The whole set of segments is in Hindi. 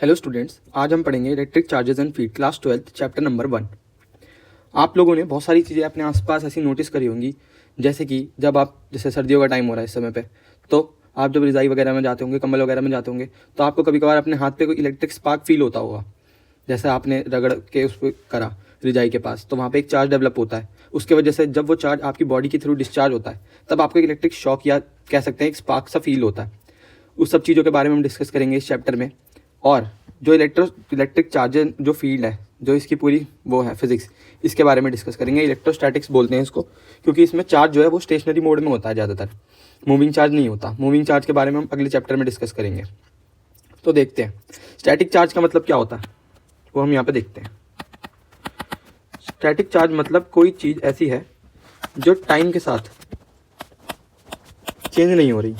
हेलो स्टूडेंट्स, आज हम पढ़ेंगे electric charges and field class 12 chapter number 1। आप लोगों ने बहुत सारी चीज़ें अपने आसपास ऐसी नोटिस करी होंगी, जैसे कि जब आप जैसे सर्दियों का टाइम हो रहा है इस समय पे, तो आप जब रज़ाई वगैरह में जाते होंगे, कंबल वगैरह में जाते होंगे, तो आपको कभी कभार अपने हाथ पे कोई इलेक्ट्रिक स्पार्क फील होता होगा। जैसे आपने रगड़ के उस पर करा रज़ाई के पास, तो वहाँ पे एक चार्ज डेवलप होता है। उसके वजह से जब वो चार्ज आपकी बॉडी के थ्रू डिस्चार्ज होता है, तब आपको एक इलेक्ट्रिक शॉक या कह सकते हैं एक स्पार्क सा फील होता है। उस सब चीज़ों के बारे में हम डिस्कस करेंगे इस चैप्टर में। और जो इलेक्ट्रिक चार्जर जो फील्ड है, जो इसकी पूरी वो है फिजिक्स, इसके बारे में डिस्कस करेंगे। इलेक्ट्रोस्टैटिक्स बोलते हैं इसको, क्योंकि इसमें चार्ज जो है वो स्टेशनरी मोड में होता है, ज़्यादातर मूविंग चार्ज नहीं होता। मूविंग चार्ज के बारे में हम अगले चैप्टर में डिस्कस करेंगे। तो देखते हैं स्टैटिक चार्ज का मतलब क्या होता है, वो हम यहाँ पे देखते हैं। स्टैटिक चार्ज मतलब कोई चीज़ ऐसी है जो टाइम के साथ चेंज नहीं हो रही,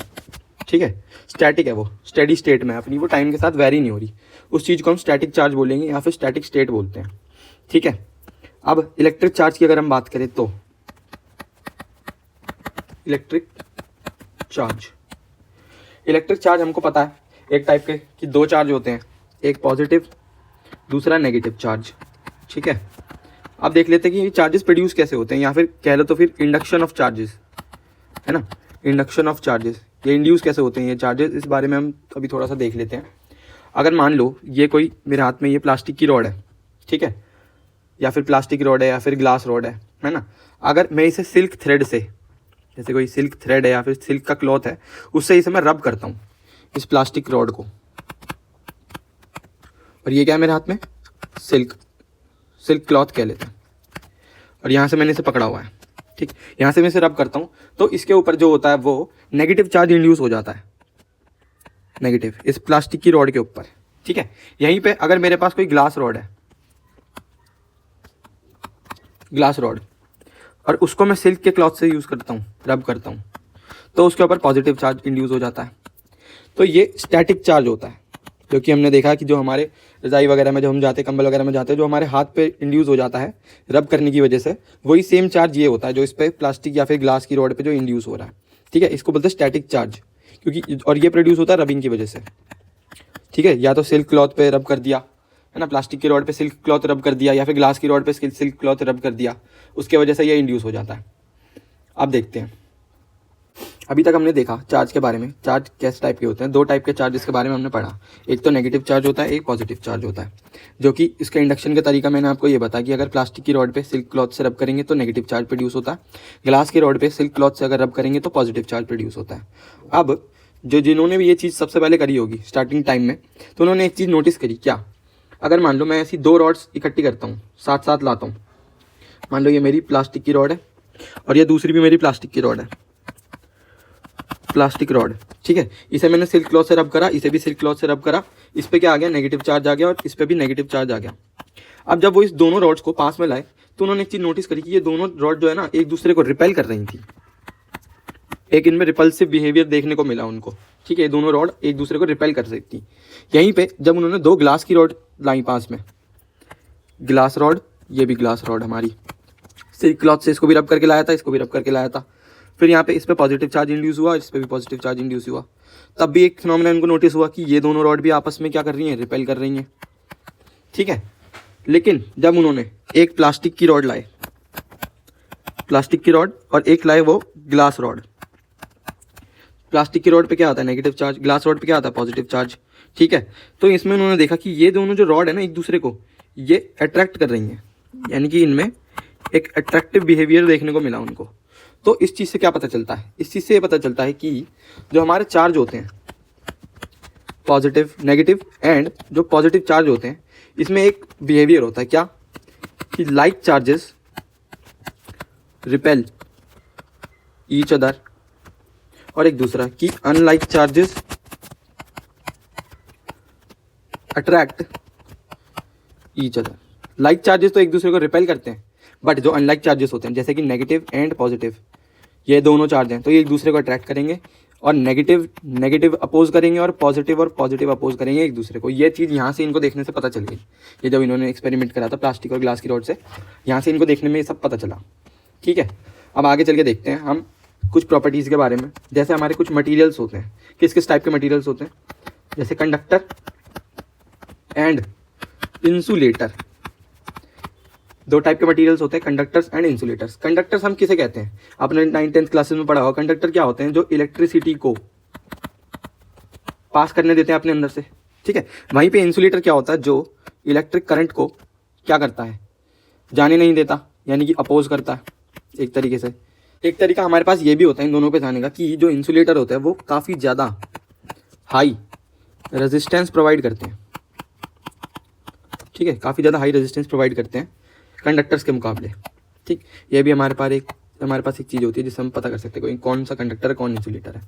ठीक है। स्टैटिक है, वो स्टेडी स्टेट में अपनी, वो टाइम के साथ वेरी नहीं हो रही। उस चीज़ को हम स्टैटिक चार्ज बोलेंगे या फिर स्टैटिक स्टेट बोलते हैं, ठीक है। अब इलेक्ट्रिक चार्ज की अगर हम बात करें तो इलेक्ट्रिक चार्ज हमको पता है एक टाइप के कि दो चार्ज होते हैं, एक पॉजिटिव, दूसरा नेगेटिव चार्ज, ठीक है। अब देख लेते हैं कि ये चार्जेस प्रोड्यूस कैसे होते हैं, या फिर कह लो तो फिर इंडक्शन ऑफ चार्जेस, है ना। इंडक्शन ऑफ चार्जेस, ये इंड्यूस कैसे होते हैं ये चार्जेस, इस बारे में हम अभी थोड़ा सा देख लेते हैं। अगर मान लो ये कोई मेरे हाथ में ये प्लास्टिक की रॉड है, ठीक है, या फिर प्लास्टिक रॉड है या फिर ग्लास रॉड है ना। अगर मैं इसे सिल्क थ्रेड से, जैसे कोई सिल्क थ्रेड है या फिर सिल्क का क्लॉथ है, उससे इसे मैं रब करता हूँ इस प्लास्टिक रॉड को, और ये क्या है मेरे हाथ में, सिल्क क्लॉथ कह लेते हैं, और यहाँ से मैंने इसे पकड़ा हुआ है, ठीक। यहाँ से मैं इसे रब करता हूँ, तो इसके ऊपर जो होता है वो नेगेटिव चार्ज इंड्यूस हो जाता है, नेगेटिव, इस प्लास्टिक की रॉड के ऊपर, ठीक है। यहीं पे अगर मेरे पास कोई ग्लास रॉड है, ग्लास रॉड, और उसको मैं सिल्क के क्लॉथ से यूज़ करता हूँ, रब करता हूँ, तो उसके ऊपर पॉजिटिव चार्ज इंड्यूस हो जाता है। तो ये स्टैटिक चार्ज होता है, जो कि हमने देखा कि जो हमारे रज़ाई वगैरह में, जो हम जाते हैं कंबल वगैरह में जाते हैं, जो हमारे हाथ पे इंड्यूस हो जाता है रब करने की वजह से, वही सेम चार्ज ये होता है जो इस पर प्लास्टिक या फिर ग्लास की रॉड पे जो इंड्यूस हो रहा है, ठीक है। इसको बोलते हैं स्टैटिक चार्ज, क्योंकि और ये प्रोड्यूस होता है रबिंग की वजह से, ठीक है। या तो सिल्क क्लॉथ पे रब कर दिया, है ना, प्लास्टिक की रॉड पे सिल्क क्लॉथ रब कर दिया, या फिर ग्लास की रॉड पे सिल्क क्लॉथ रब कर दिया, उसके वजह से ये इंड्यूस हो जाता है। अब देखते हैं, अभी तक हमने देखा चार्ज के बारे में, चार्ज किस टाइप के होते हैं। दो टाइप के चार्जेस के बारे में हमने पढ़ा, एक तो नेगेटिव चार्ज होता है, एक पॉजिटिव चार्ज होता है, जो कि इसका इंडक्शन का तरीका मैंने आपको ये बताया कि अगर प्लास्टिक की रॉड पे सिल्क क्लॉथ से रब करेंगे तो नेगेटिव चार्ज प्रोड्यूस होता है, ग्लास की रॉड पे सिल्क क्लॉथ से अगर रब करेंगे तो पॉजिटिव चार्ज प्रोड्यूस होता है। अब जिन्होंने भी ये चीज़ सबसे पहले करी होगी स्टार्टिंग टाइम में, तो उन्होंने एक चीज़ नोटिस करी, क्या, अगर मान लो मैं ऐसी दो रॉड्स इकट्ठी करता हूँ, साथ साथ लाता हूँ, मान लो ये मेरी प्लास्टिक की रॉड है और ये दूसरी भी मेरी प्लास्टिक की रॉड है, प्लास्टिक रॉड, ठीक है। इसे मैंने सिल्क क्लॉथ से रब करा, इसे भी सिल्क क्लॉथ से रब करा, इस पे क्या आ गया, नेगेटिव चार्ज आ गया, और इस पे भी नेगेटिव चार्ज आ गया। अब जब वो इस दोनों रॉड्स को पास में लाए, तो उन्होंने एक चीज नोटिस करी कि ये दोनों रॉड जो है ना एक दूसरे को रिपेल कर रही थी, एक इनमें रिपल्सिव बिहेवियर देखने को मिला उनको, ठीक है। ये दोनों रॉड एक दूसरे को रिपेल कर सकती थी। यहीं पे जब उन्होंने दो ग्लास की रॉड लाई पास में, ग्लास रॉड, ये भी ग्लास रॉड हमारी, सिल्क क्लॉथ से इसको भी रब करके लाया था, इसको भी रब करके लाया था, फिर यहाँ पे इस पे पॉजिटिव चार्ज इंड्यूस हुआ, इस पे भी पॉजिटिव चार्ज इंड्यूस हुआ, तब भी एक फिनोमेना इनको नोटिस हुआ कि ये दोनों रॉड भी आपस में क्या कर रही हैं, रिपेल कर रही हैं, ठीक है। लेकिन जब उन्होंने एक प्लास्टिक की रॉड लाए, प्लास्टिक की रॉड, और एक लाए वो ग्लास रॉड, प्लास्टिक की रॉड पे क्या आता है, नेगेटिव चार्ज, ग्लास रॉड पे क्या आता है, पॉजिटिव चार्ज, ठीक है। तो इसमें उन्होंने देखा कि ये दोनों जो रॉड है ना एक दूसरे को ये अट्रैक्ट कर रही हैं, यानी कि इनमें एक अट्रैक्टिव बिहेवियर देखने को मिला उनको। तो इस चीज़ से क्या पता चलता है, इस चीज़ से ये पता चलता है कि जो हमारे चार्ज होते हैं पॉजिटिव, नेगेटिव एंड जो पॉजिटिव चार्ज होते हैं, इसमें एक बिहेवियर होता है, क्या, कि like charges repel each other, और एक दूसरा कि unlike charges attract each other. Like charges तो एक दूसरे को रिपेल करते हैं, बट जो अनलाइक चार्जेस होते हैं जैसे कि नेगेटिव एंड पॉजिटिव, ये दोनों चार्ज हैं, तो ये एक दूसरे को अट्रैक्ट करेंगे, और नेगेटिव अपोज करेंगे और पॉजिटिव अपोज करेंगे एक दूसरे को। ये चीज़ यहाँ से इनको देखने से पता चल गई, ये जब इन्होंने एक्सपेरिमेंट करा था प्लास्टिक और ग्लास की रॉड से, यहाँ से इनको देखने में ये सब पता चला, ठीक है। अब आगे चल के देखते हैं हम कुछ प्रॉपर्टीज़ के बारे में। जैसे हमारे कुछ मटीरियल्स होते हैं, किस किस टाइप के मटीरियल्स होते हैं, जैसे कंडक्टर, एंड इंसुलेटर। दो टाइप के मटेरियल्स होते हैं, कंडक्टर्स एंड इंसुलेटर्स। कंडक्टर्स हम किसे कहते हैं, आपने 9th-10th क्लासेस में पढ़ा होगा। कंडक्टर क्या होते हैं, जो इलेक्ट्रिसिटी को पास करने देते हैं अपने अंदर से, ठीक है। वहीं पे इंसुलेटर क्या होता है, जो इलेक्ट्रिक करंट को क्या करता है, जाने नहीं देता, यानी कि अपोज करता है एक तरीके से। एक तरीका हमारे पास ये भी होता है इन दोनों पे जाने का, कि जो इंसुलेटर होता है वो काफ़ी ज़्यादा हाई रेजिस्टेंस प्रोवाइड करते हैं, ठीक है, काफ़ी ज़्यादा हाई रेजिस्टेंस प्रोवाइड करते हैं कंडक्टर्स के मुकाबले, ठीक। ये भी हमारे पास एक चीज़ होती है जिससे हम पता कर सकते हैं कोई कौन सा कंडक्टर है, कौन इंसुलेटर है।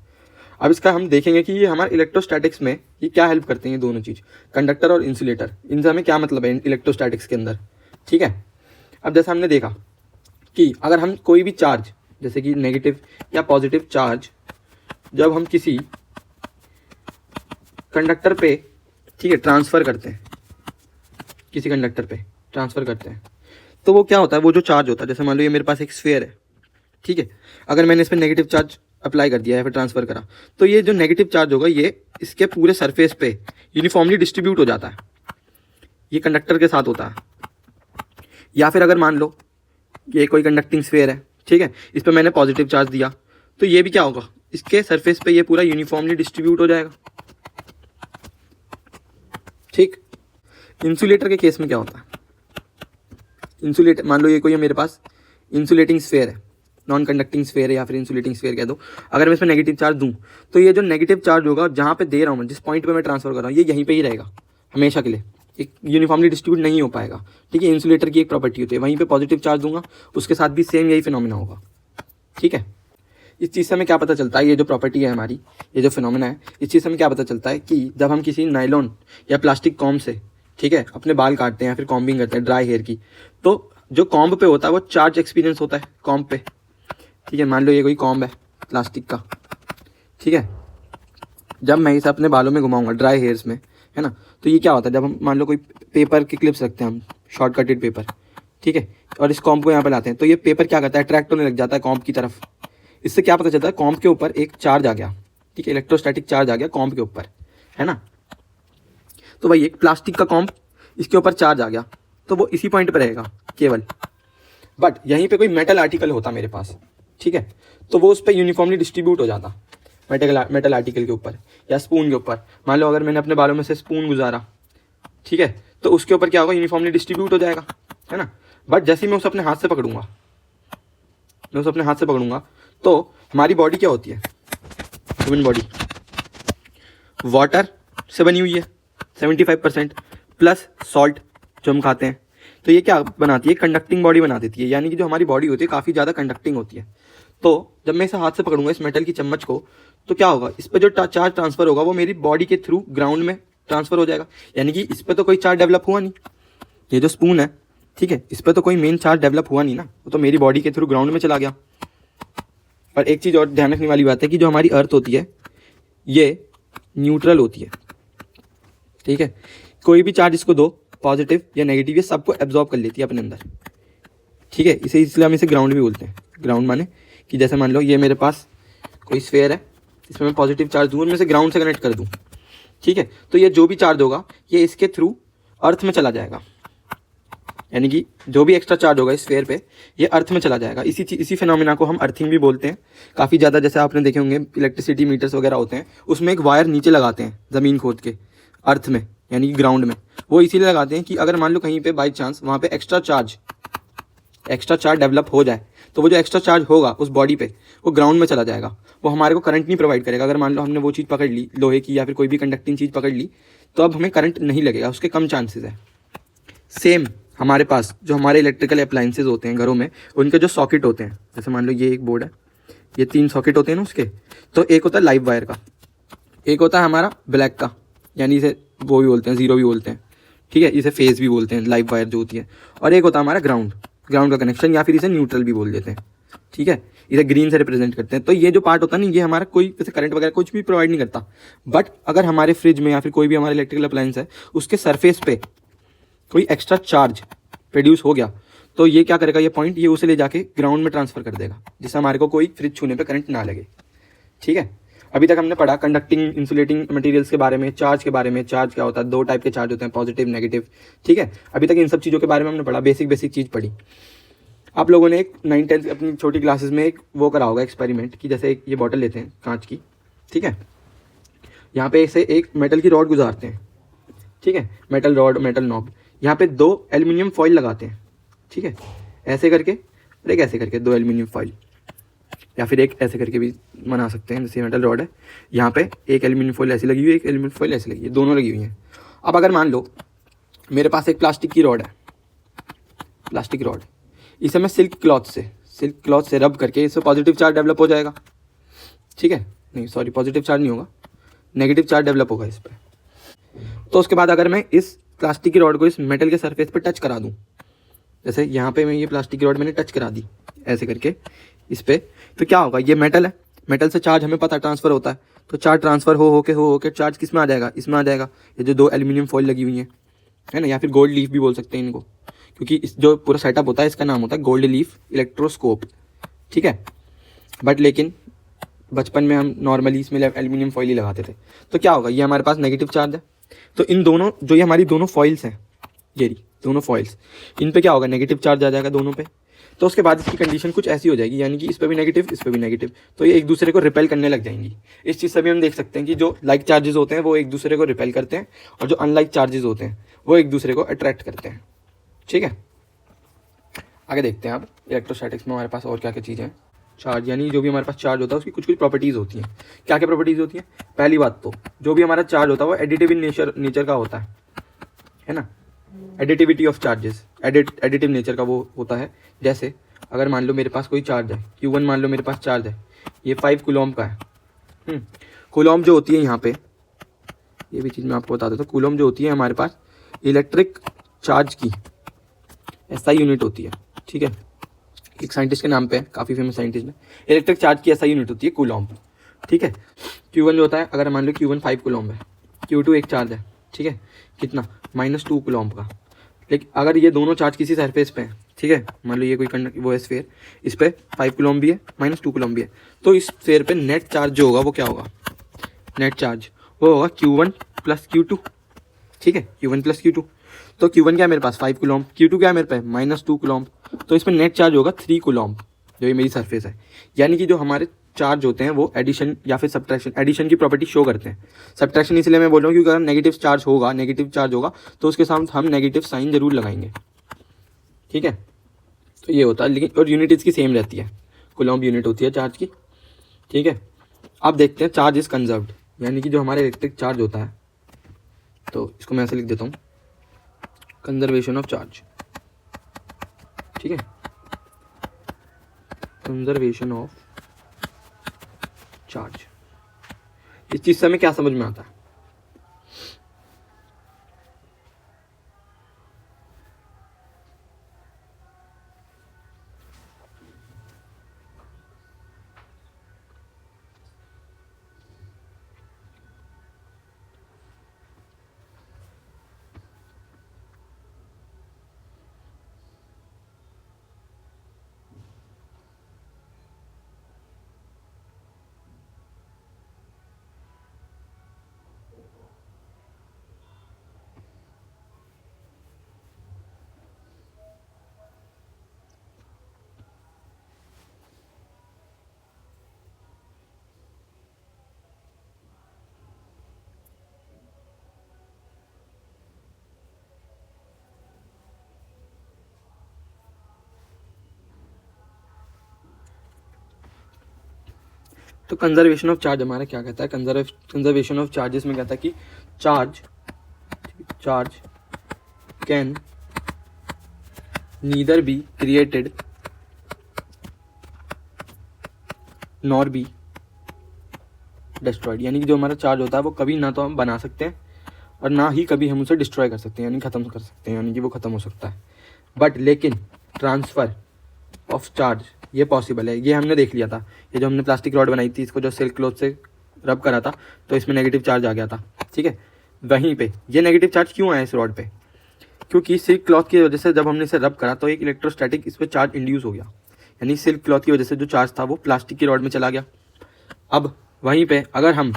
अब इसका हम देखेंगे कि ये हमारे इलेक्ट्रोस्टैटिक्स में ये क्या हेल्प करते हैं, ये दोनों चीज़, कंडक्टर और इंसुलेटर, इनसे हमें क्या मतलब है इलेक्ट्रोस्टैटिक्स के अंदर, ठीक है। अब जैसे हमने देखा कि अगर हम कोई भी चार्ज, जैसे कि नेगेटिव या पॉजिटिव चार्ज, जब हम किसी कंडक्टर पे, ठीक है, ट्रांसफ़र करते हैं, किसी कंडक्टर पे ट्रांसफ़र करते हैं, तो वो क्या होता है, वो जो चार्ज होता है, जैसे मान लो ये मेरे पास एक स्फीयर है, ठीक है, अगर मैंने इस पर नेगेटिव चार्ज अप्लाई कर दिया या फिर ट्रांसफ़र करा, तो ये जो नेगेटिव चार्ज होगा ये इसके पूरे सरफेस पे यूनिफॉर्मली डिस्ट्रीब्यूट हो जाता है, ये कंडक्टर के साथ होता है। या फिर अगर मान लो ये कोई कंडक्टिंग स्फीयर है, ठीक है, इस पर मैंने पॉजिटिव चार्ज दिया, तो ये भी क्या होगा, इसके सरफेस पे ये पूरा यूनिफॉर्मली डिस्ट्रीब्यूट हो जाएगा, ठीक। इंसुलेटर के केस में क्या होता है, इंसुलेटर, मान लो ये कोई मेरे पास इंसुलेटिंग स्फीयर है, नॉन कंडक्टिंग स्फीयर है या फिर इंसुलेटिंग स्फीयर कह दो, अगर मैं इसमें नेगेटिव चार्ज दूं, तो ये जो नेगेटिव चार्ज होगा जहाँ पे दे रहा हूँ मैं, जिस पॉइंट पे मैं ट्रांसफर कर रहा हूँ, ये यहीं पे ही रहेगा हमेशा के लिए, एक यूनिफॉर्मली डिस्ट्रीब्यूट नहीं हो पाएगा, ठीक है। इंसुलेटर की एक प्रॉपर्टी होती है, वहीं पे पॉजिटिव चार्ज दूंगा उसके साथ भी सेम यही फिनोमिना होगा, ठीक है। इस चीज़ से हमें क्या पता चलता है, ये जो प्रॉपर्टी है हमारी, ये जो फिनोमिना है, इस चीज़ से हमें क्या पता चलता है कि जब हम किसी नायलॉन या प्लास्टिक कॉम्ब से, ठीक है, अपने बाल काटते हैं या फिर कॉम्बिंग करते हैं ड्राई हेयर की, तो जो कॉम्ब पे होता है वो चार्ज एक्सपीरियंस होता है कॉम्ब पे, ठीक है। मान लो ये कोई कॉम्ब है प्लास्टिक का, ठीक है, जब मैं इसे अपने बालों में घुमाऊंगा ड्राई हेयर्स में, है ना, तो ये क्या होता है, जब हम मान लो कोई पेपर के क्लिप्स रखते हैं हम, शॉर्ट कटेड पेपर, ठीक है, और इस कॉम्ब को यहाँ पे लाते हैं, तो ये पेपर क्या करता है, अट्रैक्ट होने लग जाता है कॉम्ब की तरफ। इससे क्या पता चलता है, कॉम्ब के ऊपर एक चार्ज आ गया, ठीक है, इलेक्ट्रोस्टैटिक चार्ज आ गया कॉम्ब के ऊपर, है ना। तो वही एक प्लास्टिक का कॉम्ब, इसके ऊपर चार्ज आ गया, तो वो इसी पॉइंट पर रहेगा केवल। बट यहीं पे कोई मेटल आर्टिकल होता मेरे पास, ठीक है, तो वो उस पर यूनिफॉर्मली डिस्ट्रीब्यूट हो जाता मेटल आर्टिकल के ऊपर या स्पून के ऊपर। मान लो अगर मैंने अपने बालों में से स्पून गुजारा, ठीक है, तो उसके ऊपर क्या होगा, यूनिफॉर्मली डिस्ट्रीब्यूट हो जाएगा, है ना। बट जैसे ही मैं उसे अपने हाथ से पकड़ूंगा, तो हमारी बॉडी क्या होती है, ह्यूमन बॉडी वाटर से बनी हुई है 75% प्लस सॉल्ट जो हम खाते हैं, तो ये क्या बनाती है, कंडक्टिंग बॉडी बना देती है, यानी कि जो हमारी बॉडी होती है काफ़ी ज़्यादा कंडक्टिंग होती है। तो जब मैं इसे हाथ से पकड़ूंगा इस मेटल की चम्मच को, तो क्या होगा, इस पर जो चार्ज ट्रांसफर होगा वो मेरी बॉडी के थ्रू ग्राउंड में ट्रांसफर हो जाएगा, यानी कि इस पर तो कोई चार्ज डेवलप हुआ नहीं, ये जो स्पून है, ठीक है, इस पर तो कोई मेन चार्ज डेवलप हुआ नहीं ना, वो तो मेरी बॉडी के थ्रू ग्राउंड में चला गया। और एक चीज़ और ध्यान रखने वाली बात है कि जो हमारी अर्थ होती है ये न्यूट्रल होती है, ठीक है, कोई भी चार्ज इसको दो, पॉजिटिव या नेगेटिव, ये सबको एब्जॉर्ब कर लेती है अपने अंदर, ठीक है। इसलिए हम इसे ग्राउंड भी बोलते हैं। ग्राउंड माने कि जैसे मान लो ये मेरे पास कोई स्फीयर है, इसमें मैं पॉजिटिव चार्ज दूँ और मैं इसे ग्राउंड से कनेक्ट कर दूँ, ठीक है, तो ये जो भी चार्ज होगा ये इसके थ्रू अर्थ में चला जाएगा, यानी कि जो भी एक्स्ट्रा चार्ज होगा इस स्फीयर पे ये अर्थ में चला जाएगा। इसी फिनोमिना को हम अर्थिंग भी बोलते हैं। काफ़ी ज़्यादा जैसे आपने देखे होंगे इलेक्ट्रिसिटी मीटर्स वगैरह होते हैं, उसमें एक वायर नीचे लगाते हैं ज़मीन खोद के अर्थ में, यानी कि ग्राउंड में। वो इसीलिए लगाते हैं कि अगर मान लो कहीं पे बाई चांस वहाँ पे एक्स्ट्रा चार्ज डेवलप हो जाए, तो वो जो एक्स्ट्रा चार्ज होगा उस बॉडी पे वो ग्राउंड में चला जाएगा, वो हमारे को करंट नहीं प्रोवाइड करेगा। अगर मान लो हमने वो चीज़ पकड़ ली लोहे की या फिर कोई भी कंडक्टिंग चीज़ पकड़ ली, तो अब हमें करंट नहीं लगेगा, उसके कम चांसेस है। सेम हमारे पास जो हमारे इलेक्ट्रिकल अप्लायंसेज होते हैं घरों में, उनके जो सॉकेट होते हैं, जैसे मान लो ये एक बोर्ड है, ये 3 सॉकेट होते हैं ना उसके, तो एक होता है लाइव वायर का, एक होता है हमारा ब्लैक का, यानी इसे वो भी बोलते हैं, ज़ीरो भी बोलते हैं, ठीक है, इसे फेज भी बोलते हैं लाइव वायर जो होती है, और एक होता है हमारा ग्राउंड का कनेक्शन, या फिर इसे न्यूट्रल भी बोल देते हैं, ठीक है, इसे ग्रीन से रिप्रेजेंट करते हैं। तो ये जो पार्ट होता है ना, ये हमारा कोई जैसे करंट वगैरह कुछ भी प्रोवाइड नहीं करता। बट अगर हमारे फ्रिज में या फिर कोई भी हमारा इलेक्ट्रिकल अप्लायंस है, उसके सरफेस पे कोई एक्स्ट्रा चार्ज प्रोड्यूस हो गया, तो ये क्या करेगा, ये पॉइंट ये उसे ले जाके ग्राउंड में ट्रांसफर कर देगा, जिससे हमारे को कोई फ्रिज छूने पे करंट ना लगे, ठीक है। अभी तक हमने पढ़ा कंडक्टिंग इंसुलेटिंग मटेरियल्स के बारे में, चार्ज के बारे में। चार्ज क्या होता है, 2 टाइप के चार्ज होते हैं, पॉजिटिव नेगेटिव, ठीक है। अभी तक इन सब चीज़ों के बारे में हमने पढ़ा, बेसिक चीज़ पढ़ी। आप लोगों ने एक 9-10 अपनी छोटी क्लासेस में एक वो करा होगा एक्सपेरिमेंट कि जैसे एक ये बॉटल लेते हैं कांच की, ठीक है, यहाँ पे इसे एक मेटल की रॉड गुजारते हैं, ठीक है, मेटल रॉड, मेटल नॉब, यहाँ पे 2 एल्यूमिनियम फॉइल लगाते हैं, ठीक है, ऐसे करके और एक ऐसे करके, 2 एल्यूमिनियम फॉइल, या फिर एक ऐसे करके भी बना सकते हैं। जैसे मेटल रॉड है, यहाँ पे एक एल्यूमिनियम फॉइल ऐसी लगी हुई है, एक एल्यूमिनियम फॉइल ऐसी लगी हुई है, दोनों लगी हुई हैं। अब अगर मान लो मेरे पास एक प्लास्टिक की रॉड है, प्लास्टिक रॉड, इसे मैं सिल्क क्लॉथ से रब करके इससे पॉजिटिव चार्ज डेवलप हो जाएगा, ठीक है, नहीं सॉरी पॉजिटिव चार्ज नहीं होगा, नेगेटिव चार्ज डेवलप होगा इस पर। तो उसके बाद अगर मैं इस प्लास्टिक की रॉड को इस मेटल के सरफेस पे टच करा दूं, जैसे यहाँ पे मैं ये प्लास्टिक की रॉड मैंने टच करा दी ऐसे करके इस पे, तो क्या होगा, ये मेटल है, मेटल से चार्ज हमें पता ट्रांसफर होता है, तो चार्ज ट्रांसफर हो के चार्ज किस में आ जाएगा, इसमें आ जाएगा, ये जो 2 एल्यूमिनियम फॉइल लगी हुई है ना, या फिर गोल्ड लीफ भी बोल सकते हैं इनको, क्योंकि इस जो पूरा सेटअप होता है इसका नाम होता है गोल्ड लीफ इलेक्ट्रोस्कोप, ठीक है। बट लेकिन बचपन में हम नॉर्मली इसमें एल्यूमिनियम फॉइल ही लगाते थे। तो क्या होगा, ये हमारे पास नेगेटिव चार्ज है, तो इन दोनों जो ये हमारी दोनों फॉइल्स हैं, ये दोनों फॉइल्स, इन पे क्या होगा, नेगेटिव चार्ज आ जाएगा दोनों पे। तो उसके बाद इसकी कंडीशन कुछ ऐसी हो जाएगी, यानी कि इस पे भी नेगेटिव, इस पे भी नेगेटिव, तो ये एक दूसरे को रिपेल करने लग जाएंगी। इस चीज़ से भी हम देख सकते हैं कि जो लाइक चार्जेस होते हैं वो एक दूसरे को रिपेल करते हैं, और जो अनलाइक चार्जेस होते हैं वो एक दूसरे को अट्रैक्ट करते हैं, ठीक है। आगे देखते हैं अब इलेक्ट्रोस्टैटिक्स में हमारे पास और क्या क्या चीज़ें हैं। चार्ज, यानी जो भी हमारे पास चार्ज होता है उसकी कुछ प्रॉपर्टीज़ होती हैं। क्या क्या प्रॉपर्टीज़ होती हैं, पहली बात तो जो भी हमारा चार्ज होता है वो एडिटिव इन नेचर का होता है ना, additivity of charges, additive nature का वो होता है। जैसे अगर मान लो मेरे पास कोई चार्ज है Q1, मान लो मेरे पास चार्ज है, ये 5 कूलॉम का है। कूलॉम जो होती है यहाँ पे, ये भी चीज़ मैं आपको बता देता हूँ, कूलॉम जो होती है हमारे पास इलेक्ट्रिक चार्ज की SI यूनिट होती है, ठीक है। एक साइंटिस्ट के नाम पे है, काफ़ी फेमस साइंटिस्ट है, इलेक्ट्रिक चार्ज की SI यूनिट होती है कूलॉम, ठीक है। Q1 जो होता है, अगर मान लो Q1 5 कूलॉम है, Q2 एक चार्ज है, ठीक है, कितना, -2 कूलॉम का। लेकिन अगर ये दोनों चार्ज किसी सरफेस पे हैं, ठीक है, मान लो ये कोई वो है स्फेयर, इस पे 5 कूलॉम भी है, -2 कूलॉम भी है, तो इस स्फेयर पे नेट चार्ज जो होगा वो क्या होगा, नेट चार्ज वो होगा Q1 + Q2, ठीक है, Q1 + Q2। तो Q1 क्या है मेरे पास 5 कूलॉम, Q2 क्या है मेरे पास -2 कूलॉम, तो इसमें नेट चार्ज होगा 3 कूलॉम, जो ये मेरी सरफेस है। यानी कि जो हमारे चार्ज होते हैं वो एडिशन या फिर सब्ट्रैक्शन, एडिशन की प्रॉपर्टी शो करते हैं। सब्ट्रैक्शन इसलिए मैं बोल रहा हूँ क्योंकि अगर नेगेटिव चार्ज होगा तो उसके साथ हम नेगेटिव साइन जरूर लगाएंगे, ठीक है। तो ये होता है, लेकिन और यूनिट इसकी सेम रहती है, कूलॉम यूनिट होती है चार्ज की, ठीक है। अब देखते हैं चार्ज इज कंजर्व्ड, यानी कि जो हमारे इलेक्ट्रिक चार्ज होता है, तो इसको मैं ऐसे लिख देता हूँ, कंजर्वेशन ऑफ चार्ज, ठीक है, कंजर्वेशन ऑफ चार्ज। इस चीज से हमें क्या समझ में आता है, तो कंजर्वेशन ऑफ चार्ज हमारा क्या कहता है, कंजर्वेशन ऑफ चार्जेस में कहता है कि charge can neither be created nor be destroyed, यानी कि जो हमारा चार्ज होता है वो कभी ना तो हम बना सकते हैं और ना ही कभी हम उसे डिस्ट्रॉय कर सकते हैं, यानी खत्म कर सकते हैं, यानी कि वो खत्म हो सकता है। बट लेकिन ट्रांसफ़र ऑफ चार्ज ये पॉसिबल है, ये हमने देख लिया था। ये जो हमने प्लास्टिक रॉड बनाई थी, इसको जो सिल्क क्लॉथ से रब करा था तो इसमें नेगेटिव चार्ज आ गया था, ठीक है। वहीं पे ये नेगेटिव चार्ज क्यों आया इस रॉड पे, क्योंकि सिल्क क्लॉथ की वजह से जब हमने इसे रब करा तो एक इलेक्ट्रोस्टैटिक इस पर चार्ज इंड्यूस हो गया, यानी सिल्क क्लॉथ की वजह से जो चार्ज था वो प्लास्टिक की रॉड में चला गया। अब वहीं पे अगर हम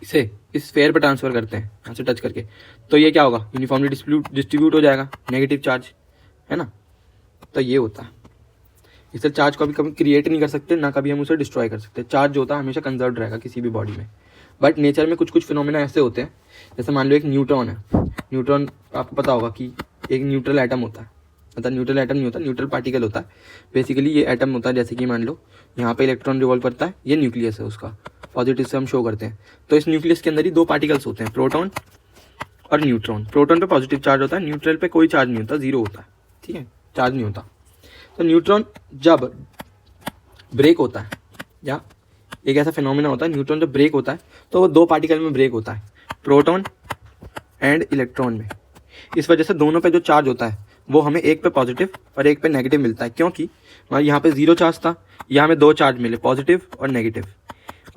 इसे इस स्फीयर पे ट्रांसफ़र करते हैं यहाँ से टच करके, तो ये क्या होगा, यूनिफॉर्मली डिस्ट्रीब्यूट हो जाएगा, नेगेटिव चार्ज, है ना। तो ये होता है, इससे चार्ज को कभी क्रिएट नहीं कर सकते, ना कभी हम उसे डिस्ट्रॉय कर सकते। चार्ज जो होता है हमेशा कंजर्व रहेगा किसी भी बॉडी में। बट नेचर में कुछ कुछ फिनोमेना ऐसे होते हैं, जैसे मान लो एक न्यूट्रॉन है। न्यूट्रॉन आपको पता होगा कि एक न्यूट्रल एटम होता है, मतलब न्यूट्रल एटम नहीं होता, न्यूट्रल पार्टिकल होता है। बेसिकली ये एटम होता है, जैसे कि मान लो यहाँ पे इलेक्ट्रॉन रिवॉल्व करता है, ये न्यूक्लियस है उसका, पॉजिटिव से हम शो करते हैं। तो इस न्यूक्लियस के अंदर ही दो पार्टिकल्स होते हैं, प्रोटॉन और न्यूट्रॉन। प्रोटॉन पे पॉजिटिव चार्ज होता है, न्यूट्रल पे कोई चार्ज नहीं होता, जीरो होता है, ठीक है, चार्ज नहीं होता। तो न्यूट्रॉन जब ब्रेक होता है, या एक ऐसा फिनोमेना होता है, न्यूट्रॉन जब ब्रेक होता है तो वो दो पार्टिकल में ब्रेक होता है, प्रोटॉन एंड इलेक्ट्रॉन में। इस वजह से दोनों पे जो चार्ज होता है वो हमें एक पे पॉजिटिव और एक पे नेगेटिव मिलता है, क्योंकि यहाँ पे जीरो चार्ज था, यहाँ हमें दो चार्ज मिले, पॉजिटिव और नेगेटिव।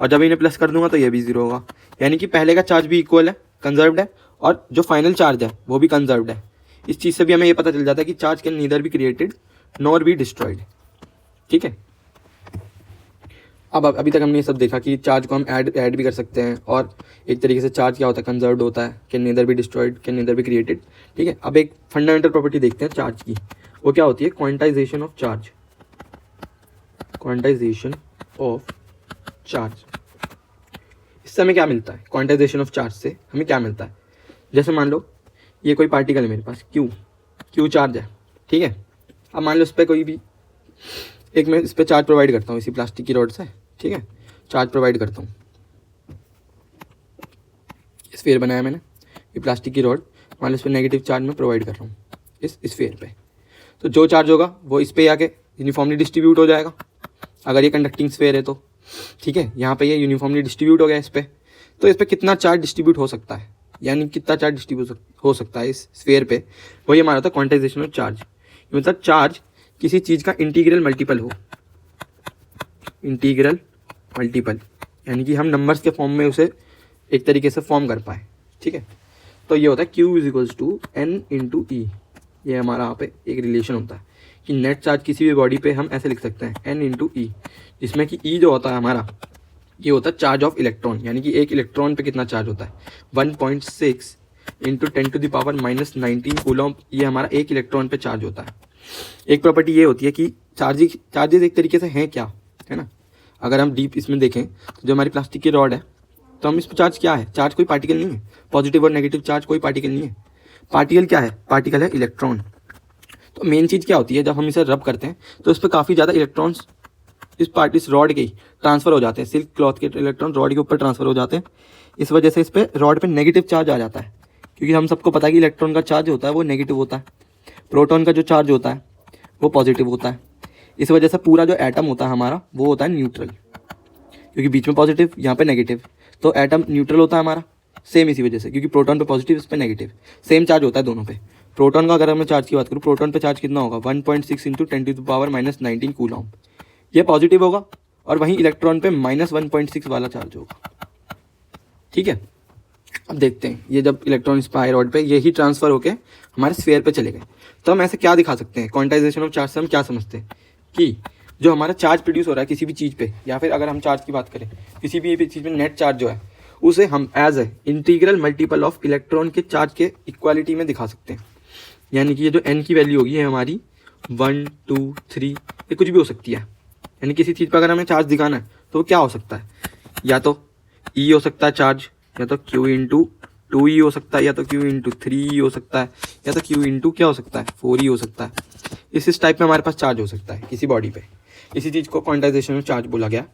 और जब इन्हें प्लस कर दूंगा तो ये भी जीरो होगा, यानी कि पहले का चार्ज भी इक्वल है, कंजर्व्ड है, और जो फाइनल चार्ज है वो भी कंजर्व्ड है। इस चीज़ से भी हमें ये पता चल जाता है कि charge can neither be created nor be destroyed, ठीक है। अब अभी तक हमने ये सब देखा कि चार्ज को हम ऐड भी कर सकते हैं, और एक तरीके से चार्ज क्या होता है, कंजर्व्ड होता है, can neither be destroyed, can neither be created, ठीक है। अब एक फंडामेंटल प्रॉपर्टी देखते हैं चार्ज की, वो क्या होती है, quantization of charge. Quantization of charge, इससे हमें क्या मिलता है, क्वांटाइजेशन ऑफ चार्ज से हमें क्या मिलता है। जैसे मान लो ये कोई पार्टिकल है मेरे पास, क्यू चार्ज है, ठीक है। अब मान लो इस पर कोई भी एक, मैं इस पर चार्ज प्रोवाइड करता हूँ इसी प्लास्टिक की रॉड से, ठीक है, चार्ज प्रोवाइड करता हूँ। स्फीयर बनाया मैंने, ये प्लास्टिक की रॉड, मान लो इस पर नेगेटिव चार्ज मैं प्रोवाइड कर रहा हूँ इस स्फीयर पे। तो जो चार्ज होगा वो इस पे आके यूनिफॉर्मली डिस्ट्रीब्यूट हो जाएगा, अगर ये कंडक्टिंग स्फीयर है तो, ठीक है। यहाँ पे ये यूनिफॉर्मली डिस्ट्रीब्यूट हो गया इस पे, तो इस पे कितना चार्ज डिस्ट्रीब्यूट हो सकता है, यानी कितना चार्ज डिस्ट्रीब्यूट हो सकता है इस स्फीयर पे, वही हमारा होता है क्वांटाइजेशन ऑफ चार्ज। मतलब चार्ज किसी चीज़ का इंटीग्रल मल्टीपल हो, इंटीग्रल मल्टीपल, यानी कि हम नंबर्स के फॉर्म में उसे एक तरीके से फॉर्म कर पाए, ठीक है। तो ये होता है Q is equals to N into e. ये हमारा यहाँ पे एक रिलेशन होता है कि नेट चार्ज किसी भी बॉडी पे हम ऐसे लिख सकते हैं N इंटू ई, जिसमें कि E जो होता है हमारा, ये होता है चार्ज ऑफ इलेक्ट्रॉन, यानी कि एक इलेक्ट्रॉन पे कितना चार्ज होता है, 1.6 इंटू 10⁻⁻19 कूलम, ये हमारा एक इलेक्ट्रॉन पे चार्ज होता है। एक प्रॉपर्टी ये होती है कि चार्जेस एक तरीके से हैं क्या, है ना। अगर हम डीप इसमें देखें तो जो हमारी प्लास्टिक की रॉड है, तो हम इस पर चार्ज क्या है, चार्ज कोई पार्टिकल नहीं है, पॉजिटिव और नेगेटिव चार्ज कोई पार्टिकल नहीं है। पार्टिकल क्या है, पार्टिकल है इलेक्ट्रॉन। तो मेन चीज़ क्या होती है, जब हम इसे रब करते हैं तो इस पर काफ़ी ज़्यादा इलेक्ट्रॉन्स इस रॉड के ही ट्रांसफ़र हो जाते हैं, सिल्क क्लॉथ के इलेक्ट्रॉन रॉड के ऊपर ट्रांसफ़र हो जाते हैं। इस वजह से इस पर रॉड पे नेगेटिव चार्ज आ जाता है, क्योंकि हम सबको पता है कि इलेक्ट्रॉन का चार्ज होता है वो नेगेटिव होता है, प्रोटॉन का जो चार्ज होता है वो पॉजिटिव होता है। इस वजह से पूरा जो एटम होता है हमारा वो होता है न्यूट्रल, क्योंकि बीच में पॉजिटिव, यहाँ पे नेगेटिव, तो एटम न्यूट्रल होता है हमारा। सेम इसी वजह से, क्योंकि प्रोटॉन पे पॉजिटिव, इस पे नेगेटिव, सेम चार्ज होता है दोनों पे। प्रोटॉन का अगर मैं चार्ज की बात करूँ, प्रोटॉन पे चार्ज कितना होगा, 1.6 इंटू 10⁻⁻19 कूलम, ये पॉजिटिव होगा, और वहीं इलेक्ट्रॉन पे -1.6 वाला चार्ज होगा, ठीक है। अब देखते हैं, ये जब इलेक्ट्रॉन इस पाई रॉड पे यही ट्रांसफर होके हमारे स्फीयर पे चले गए, तो हम ऐसे क्या दिखा सकते हैं, क्वांटाइजेशन ऑफ चार्ज से हम क्या समझते हैं कि जो हमारा चार्ज प्रोड्यूस हो रहा है किसी भी चीज़ पे, या फिर अगर हम चार्ज की बात करें किसी भी चीज़ में, नेट चार्ज जो है उसे हम as a integral multiple of electron के चार्ज के इक्वालिटी में दिखा सकते हैं। यानी कि ये जो n की वैल्यू होगी है हमारी 1, 2, 3, ये कुछ भी हो सकती है। यानी किसी चीज़ पर अगर हमें चार्ज दिखाना है तो वो क्या हो सकता है, या तो E हो सकता है चार्ज, या तो Q इंटू 2E हो सकता है, या तो Q इंटू 3E हो सकता है, या तो Q इंटू क्या हो सकता है 4E हो सकता है। इस टाइप में हमारे पास चार्ज हो सकता है किसी बॉडी पे। इसी चीज़ को क्वांटाइजेशन ऑफ चार्ज बोला गया,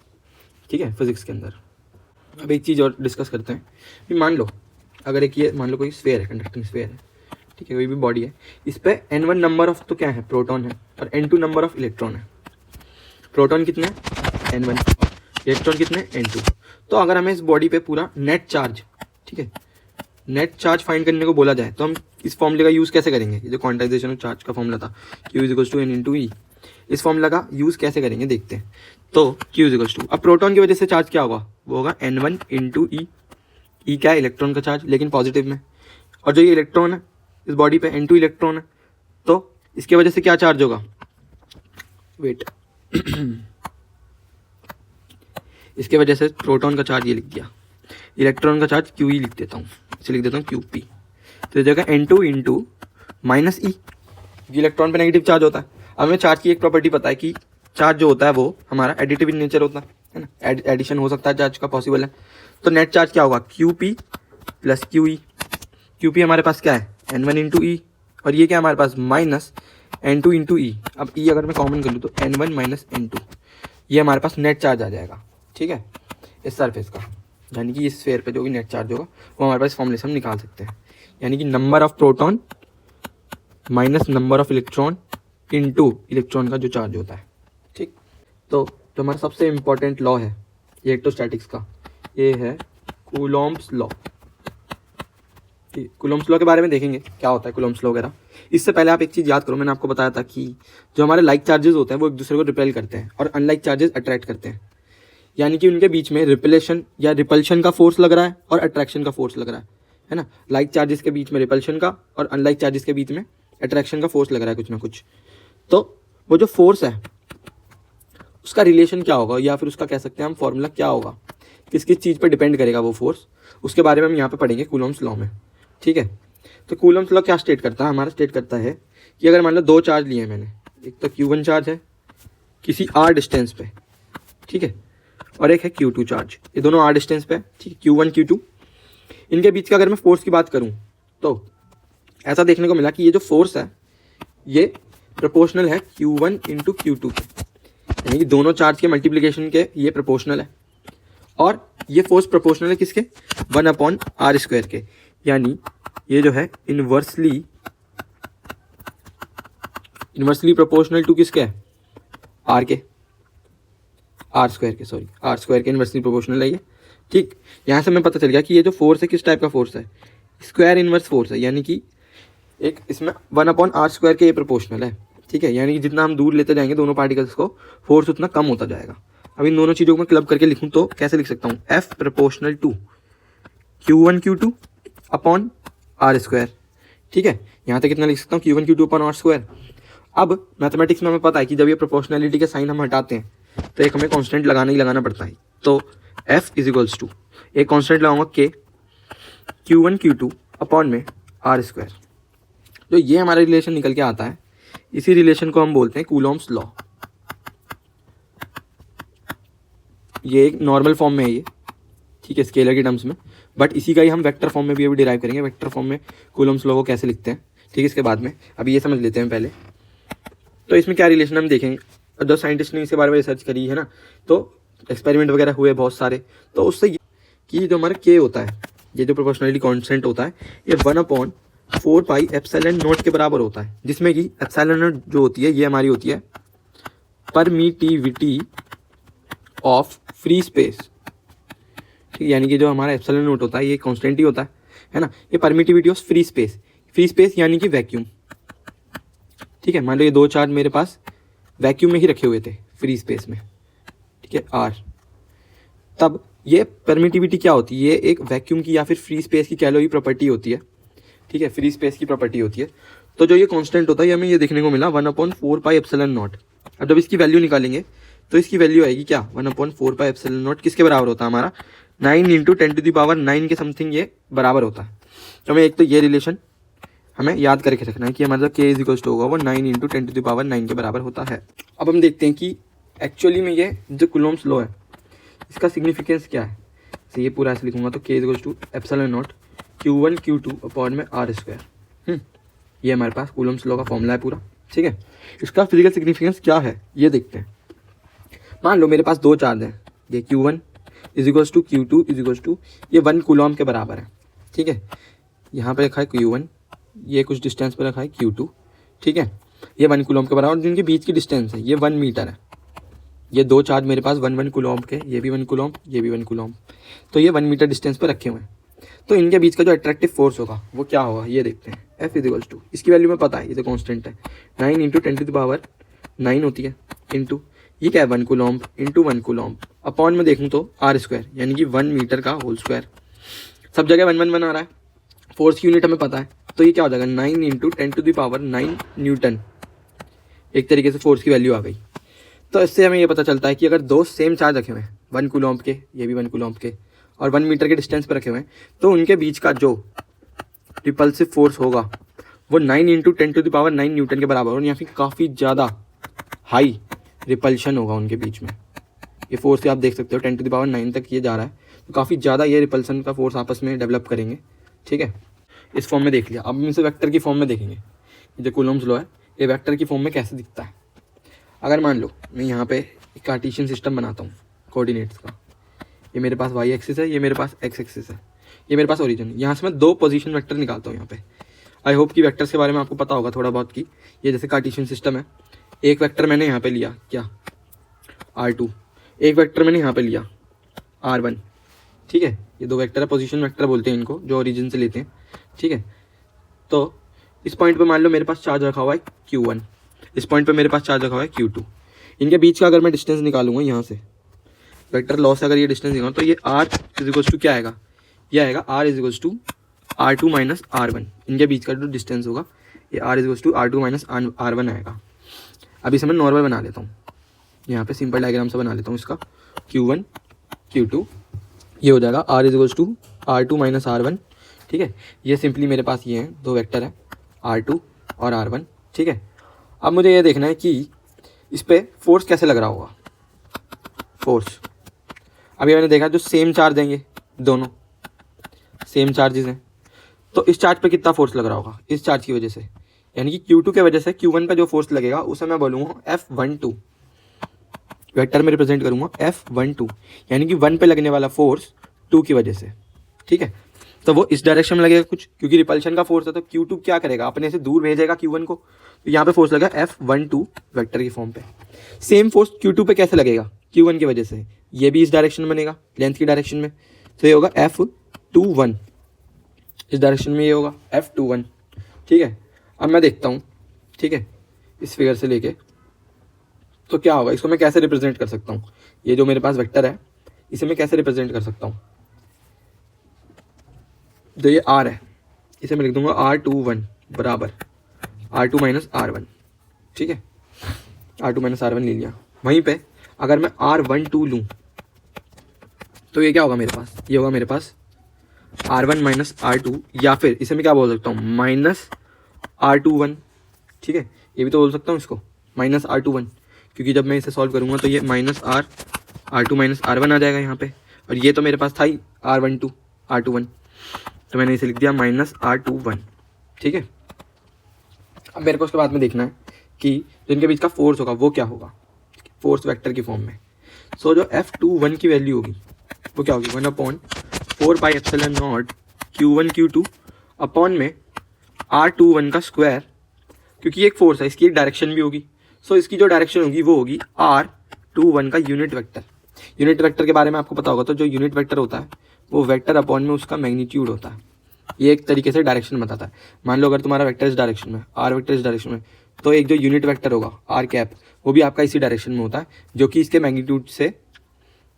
ठीक है, फिजिक्स के अंदर। अब एक चीज़ और डिस्कस करते हैं कि मान लो अगर एक ये मान लो कोई स्फीयर है, कंडक्टिंग स्फीयर है, ठीक है, कोई भी बॉडी है, इस पे N1 नंबर ऑफ तो क्या है, प्रोटॉन है, और N2 नंबर ऑफ इलेक्ट्रॉन है। प्रोटॉन कितने हैं, N1, इलेक्ट्रॉन कितने, N2। तो अगर हमें इस बॉडी पे पूरा नेट चार्ज, ठीक है, नेट चार्ज फाइंड करने को बोला जाए तो हम इस फॉर्मूले का यूज़ कैसे करेंगे, ये जो क्वांटाइजेशन ऑफ चार्ज का फॉर्मूला था Q is equals to N into e, इस फॉर्मूला का यूज़ कैसे करेंगे देखते हैं। तो Q इज इक्वल्स टू, अब प्रोटॉन की वजह से चार्ज क्या होगा, वो होगा N1 इंटू ई। ई क्या है, इलेक्ट्रॉन का चार्ज, लेकिन पॉजिटिव में, और जो ये इलेक्ट्रॉन है इस बॉडी पे N2 इलेक्ट्रॉन है, तो इसके वजह से क्या चार्ज होगा, वेट इसके वजह से प्रोटॉन का चार्ज ये लिख दिया, इलेक्ट्रॉन का चार्ज क्यू ई लिख देता हूँ, इसे लिख देता हूँ क्यू पी। तो जगह N2 इंटू माइनस ई, इलेक्ट्रॉन पे नेगेटिव चार्ज होता है। अब हमें चार्ज की एक प्रॉपर्टी पता है कि चार्ज जो होता है वो हमारा एडिटिव इन नेचर होता है ना, एडिशन हो सकता है चार्ज का, पॉसिबल है। तो नेट चार्ज क्या होगा, Q P plus Q E. Q P हमारे पास क्या है, N1 इंटू ई, और ये क्या हमारे पास माइनस N2 इंटू ई। अब ई अगर मैं कॉमन कर लूँ तो N1 माइनस N2, ये हमारे पास नेट चार्ज आ जाएगा, ठीक है, इस सरफेस का, यानी कि इस स्फीयर पे जो भी नेट चार्ज होगा वो हमारे पास फॉर्मूले से हम निकाल सकते हैं, यानी कि number of proton minus number of electron into electron का जो चार्ज होता है, ठीक। तो जो हमारा सबसे इम्पोर्टेंट लॉ है इलेक्ट्रोस्टैटिक्स का, ये है कूलॉम्ब्स लॉ। कूलॉम्ब्स लॉ के बारे में देखेंगे क्या होता है कूलॉम्ब्स लॉ वगैरह। इससे पहले आप एक चीज़ याद करो, मैंने आपको बताया था कि जो हमारे लाइक चार्जेस होते हैं वो एक दूसरे को रिपेल करते हैं और अनलाइक चार्जेस अट्रैक्ट करते हैं, यानी कि उनके बीच में रिपेलेशन या रिपल्शन का फोर्स लग रहा है और अट्रैक्शन का फोर्स लग रहा है ना। लाइक चार्जेस के बीच में रिपल्शन का और अनलाइक चार्जेस के बीच में अट्रैक्शन का फोर्स लग रहा है कुछ ना कुछ। तो वो जो फोर्स है उसका रिलेशन क्या होगा, या फिर उसका कह सकते हैं हम फॉर्मूला क्या होगा, किस किस चीज़ पर डिपेंड करेगा वो फोर्स, उसके बारे में हम यहाँ पे पढ़ेंगे कूलॉम्ब्स लॉ में, ठीक है। तो कूलॉम्ब्स लॉ क्या स्टेट करता है, हमारा स्टेट करता है कि अगर मान लो दो चार्ज लिए हैं मैंने, एक तो Q1 चार्ज है किसी r डिस्टेंस पे, ठीक है, और एक है Q2 चार्ज, ये दोनों r डिस्टेंस पे है, ठीक है, Q1 Q2। इनके बीच का अगर मैं फोर्स की बात करूँ तो ऐसा देखने को मिला कि ये जो फोर्स है ये प्रोपोर्शनल है Q1 इंटू Q2 के, यानी कि दोनों चार्ज के मल्टीप्लिकेशन के ये प्रोपोर्शनल है, और ये फोर्स प्रोपोर्शनल है किसके, 1/r² के, यानी ये जो है इनवर्सली प्रोपोर्शनल टू किसके है, r के, r² के, सॉरी r² के इनवर्सली प्रोपोर्शनल है ये, ठीक। यहाँ से हमें पता चल गया कि ये जो फोर्स है किस टाइप का फोर्स है, स्क्वायर इनवर्स फोर्स है, यानी कि एक इसमें 1/r² के ये प्रोपोर्शनल है, ठीक है, यानी कि जितना हम दूर लेते जाएंगे दोनों पार्टिकल्स को फोर्स उतना कम होता जाएगा। अब इन दोनों चीज़ों को मैं क्लब करके लिखूँ तो कैसे लिख सकता हूँ, F proportional to Q1 Q2 upon r², ठीक है। यहाँ तक कितना लिख सकता हूँ, Q1 Q2 अपॉन r²। अब मैथमेटिक्स में हमें पता है कि जब ये प्रोपोर्शनलिटी के साइन हम हटाते हैं तो एक हमें कांस्टेंट लगाना ही लगाना पड़ता है, तो F इज इक्वल्स टू एक कांस्टेंट लगाऊंगा K Q1 Q2 अपॉन में r²। जो ये हमारा रिलेशन निकल के आता है, इसी रिलेशन को हम बोलते हैं कूलॉम्ब्स लॉ। ये एक नॉर्मल फॉर्म में है ये, ठीक है, स्केलर के टर्म्स में, बट इसी का ही हम वेक्टर फॉर्म में भी अभी डिराइव करेंगे, वेक्टर फॉर्म में कूलॉम्ब्स लॉ को कैसे लिखते हैं, ठीक है, इसके बाद में। अभी ये समझ लेते हैं पहले। तो इसमें क्या रिलेशन हम देखेंगे, जो साइंटिस्ट ने इसके बारे में रिसर्च करी है ना, तो एक्सपेरिमेंट वगैरह हुए बहुत सारे, तो उससे कि जो हमारा K होता है, ये जो प्रोपोर्शनलिटी कांस्टेंट होता है, ये 1/4πε0 के बराबर होता है, जिसमें कि ε0 जो होती है ये हमारी होती है परमिटिविटी ऑफ फ्री स्पेस, ठीक, यानी कि जो हमारा ε0 होता है ये कांस्टेंट ही होता है ना, ये परमिटिविटी ऑफ फ्री स्पेस यानी कि वैक्यूम, ठीक है। मान लो ये दो चार्ज मेरे पास वैक्यूम में ही रखे हुए थे फ्री स्पेस में, ठीक है, R, तब ये परमिटिविटी क्या होती है, ये एक वैक्यूम की या फिर फ्री स्पेस की कह लो ही प्रॉपर्टी होती है, ठीक है, फ्री स्पेस की प्रॉपर्टी होती है। तो जो ये कांस्टेंट होता है हमें ये देखने को मिला 1/4πε0। अब जब इसकी वैल्यू निकालेंगे तो इसकी वैल्यू आएगी क्या, 1/4πε0 किसके बराबर होता है हमारा, 9 × 10⁹ के समथिंग ये बराबर होता है। तो हमें एक तो ये रिलेशन हमें याद करके रखना है कि हमारा K इज इक्वल्स टू होगा वो 9 × 10⁹ के बराबर होता है। अब हम देखते हैं कि एक्चुअली में ये जो कूलॉम्ब्स लॉ है इसका सिग्निफिकेंस क्या है। तो ये पूरा ऐसे लिखूंगा तो K is equals to ε0 Q1 Q2 upon में r²। ये हमारे पास कूलॉम्ब्स लॉ का फॉर्मूला है पूरा, ठीक है। इसका फिजिकल सिग्निफिकेंस क्या है ये देखते हैं। मान लो मेरे पास दो चार्ज हैं, ये Q1 is equals to Q2 is equals to ये 1 कूलॉम्ब के बराबर है, ठीक है। यहाँ पे रखा है Q1, ये कुछ डिस्टेंस पे रखा है Q2, ठीक है, ये 1 कूलॉम्ब के बराबर, जिनके बीच की डिस्टेंस है ये 1 मीटर है। ये दो चार्ज मेरे पास 1 कूलॉम्ब के, ये भी 1 कूलॉम्ब, ये भी 1 कूलॉम्ब, तो ये 1 मीटर डिस्टेंस पर रखे हुए हैं। तो इनके बीच का जो अट्रैक्टिव फोर्स होगा वो क्या होगा ये देखते हैं। F इज इक्वल्स टू, इसकी वैल्यू में पता है, ये तो कांस्टेंट है, 9 × 10⁹ होती है, इंटू ये क्या है 1 कूलॉम्ब इंटू 1 कूलॉम्ब अपॉन में देखूँ तो r², यानी कि 1 मीटर का होल स्क्वायर। सब जगह 1 1 1 आ रहा है, फोर्स की यूनिट हमें पता है, तो ये क्या हो जाएगा 9 × 10⁹ न्यूटन, एक तरीके से फोर्स की वैल्यू आ गई। तो इससे हमें ये पता चलता है कि अगर दो सेम चार्ज रखे हुए हैं 1 कूलम्ब के, ये भी 1 कूलम्ब के, और 1 मीटर के डिस्टेंस पर रखे हुए हैं, तो उनके बीच का जो रिपल्सिव फोर्स होगा वो 9 × 10⁹ न्यूटन के बराबर, और यहाँ फिर काफ़ी ज़्यादा हाई रिपल्शन होगा उनके बीच में। ये फोर्स आप देख सकते हो 10⁹ तक ये जा रहा है, तो काफ़ी ज़्यादा ये रिपल्सन का फोर्स आपस में डेवलप करेंगे। ठीक है, इस फॉर्म में देख लिया। अब हम इसे वेक्टर की फॉर्म में देखेंगे। जो कूलम्ब्स लॉ है ये वेक्टर की फॉर्म में कैसे दिखता है। अगर मान लो मैं यहाँ पे एक कार्टेशियन सिस्टम बनाता हूँ कोऑर्डिनेट्स का, ये मेरे पास वाई एक्सिस है, ये मेरे पास एक्स एक्सिस है, ये मेरे पास ओरिजिन। यहाँ से मैं 2 पोजीशन वेक्टर निकालता हूँ यहाँ पे। आई होप कि वेक्टर्स के बारे में आपको पता होगा थोड़ा बहुत कि ये जैसे कार्टेशियन सिस्टम है, एक वेक्टर मैंने यहाँ पे लिया क्या r2, एक वेक्टर मैंने यहाँ पे लिया r1। ठीक है, ये 2 वेक्टर है, पोजीशन वेक्टर बोलते हैं इनको, जो ओरिजिन से लेते हैं। ठीक है, तो इस पॉइंट पे मान लो मेरे पास चार्ज रखा हुआ है q1, इस पॉइंट पे मेरे पास चार्ज रखा हुआ है q2। इनके बीच का अगर मैं डिस्टेंस निकालूंगा यहाँ से वेक्टर लॉ से, अगर ये डिस्टेंस निकालूँ तो ये r = क्या आएगा, ये आएगा r = r2 - r1। इनके बीच का जो डिस्टेंस होगा ये r = r2 - r1 आएगा। अब इसे मैं नॉर्मल बना लेता हूँ, यहाँ पे सिंपल डायग्राम से बना लेता हूँ इसका, q1 q2, ये हो जाएगा r = r2 - r1। ठीक है, ये सिंपली मेरे पास ये हैं 2 वेक्टर है r2 और r1। ठीक है, अब मुझे ये देखना है कि इस पर फोर्स कैसे लग रहा होगा। फोर्स अभी मैंने देखा जो सेम चार्ज देंगे, दोनों सेम चार्जेस हैं, तो इस चार्ज पे कितना फोर्स लग रहा होगा इस चार्ज की वजह से, यानी कि q2 के वजह से q1 पे जो फोर्स लगेगा उसे मैं बोलूँगा F12, वेक्टर में रिप्रेजेंट करूँगा F12, यानी कि 1 पे लगने वाला फोर्स 2 की वजह से। ठीक है, तो वो इस डायरेक्शन में लगेगा कुछ, क्योंकि रिपल्शन का फोर्स है, तो q2 क्या करेगा, अपने से दूर भेजेगा q1 को, तो यहाँ पे फोर्स लगेगा F12 वेक्टर की फॉर्म पे। सेम फोर्स q2 पे कैसे लगेगा, q1 की वजह से, ये भी इस डायरेक्शन में बनेगा, लेंथ की डायरेक्शन में, तो ये होगा F21, इस डायरेक्शन में ये होगा F21। ठीक है, अब मैं देखता हूँ, ठीक है, इस फिगर से लेके तो क्या होगा, इसको मैं कैसे रिप्रेजेंट कर सकता हूँ, ये जो मेरे पास वेक्टर है इसे मैं कैसे रिप्रेजेंट कर सकता हूँ। जो ये r है इसे मैं लिख दूंगा r21 बराबर r2 - r1। ठीक है, r2 - r1 ले लिया। वहीं पे अगर मैं r12 लूँ तो ये क्या होगा मेरे पास, ये होगा मेरे पास r1 - r2, या फिर इसे मैं क्या बोल सकता हूँ -r21। ठीक है, ये भी तो बोल सकता हूँ इसको -r21, क्योंकि जब मैं इसे सॉल्व करूँगा तो ये -r2 - r1 आ जाएगा यहाँ पे, और ये तो मेरे पास था ही r21, तो मैंने इसे लिख दिया -r21। ठीक है, अब मेरे को उसके बाद में देखना है कि जो इनके बीच का फोर्स होगा वो क्या होगा, फोर्स वेक्टर की फॉर्म में। सो जो F21 की वैल्यू होगी वो क्या होगी, 1/4πε0 q1 q2 अपॉन में r21 का स्क्वायर, क्योंकि एक फोर्स है इसकी एक डायरेक्शन भी होगी, सो इसकी जो डायरेक्शन होगी वो होगी r21 का यूनिट वेक्टर। यूनिट वेक्टर के बारे में आपको पता होगा, तो जो यूनिट वेक्टर होता है वो वेक्टर अपॉन में उसका मैग्नीट्यूड होता है, ये एक तरीके से डायरेक्शन बताता है। मान लो अगर तुम्हारा वेक्टर इस डायरेक्शन में, आर वेक्टर इस डायरेक्शन में, तो एक जो यूनिट वेक्टर होगा आर कैप वो भी आपका इसी डायरेक्शन में होता है, जो कि इसके मैग्नीट्यूड से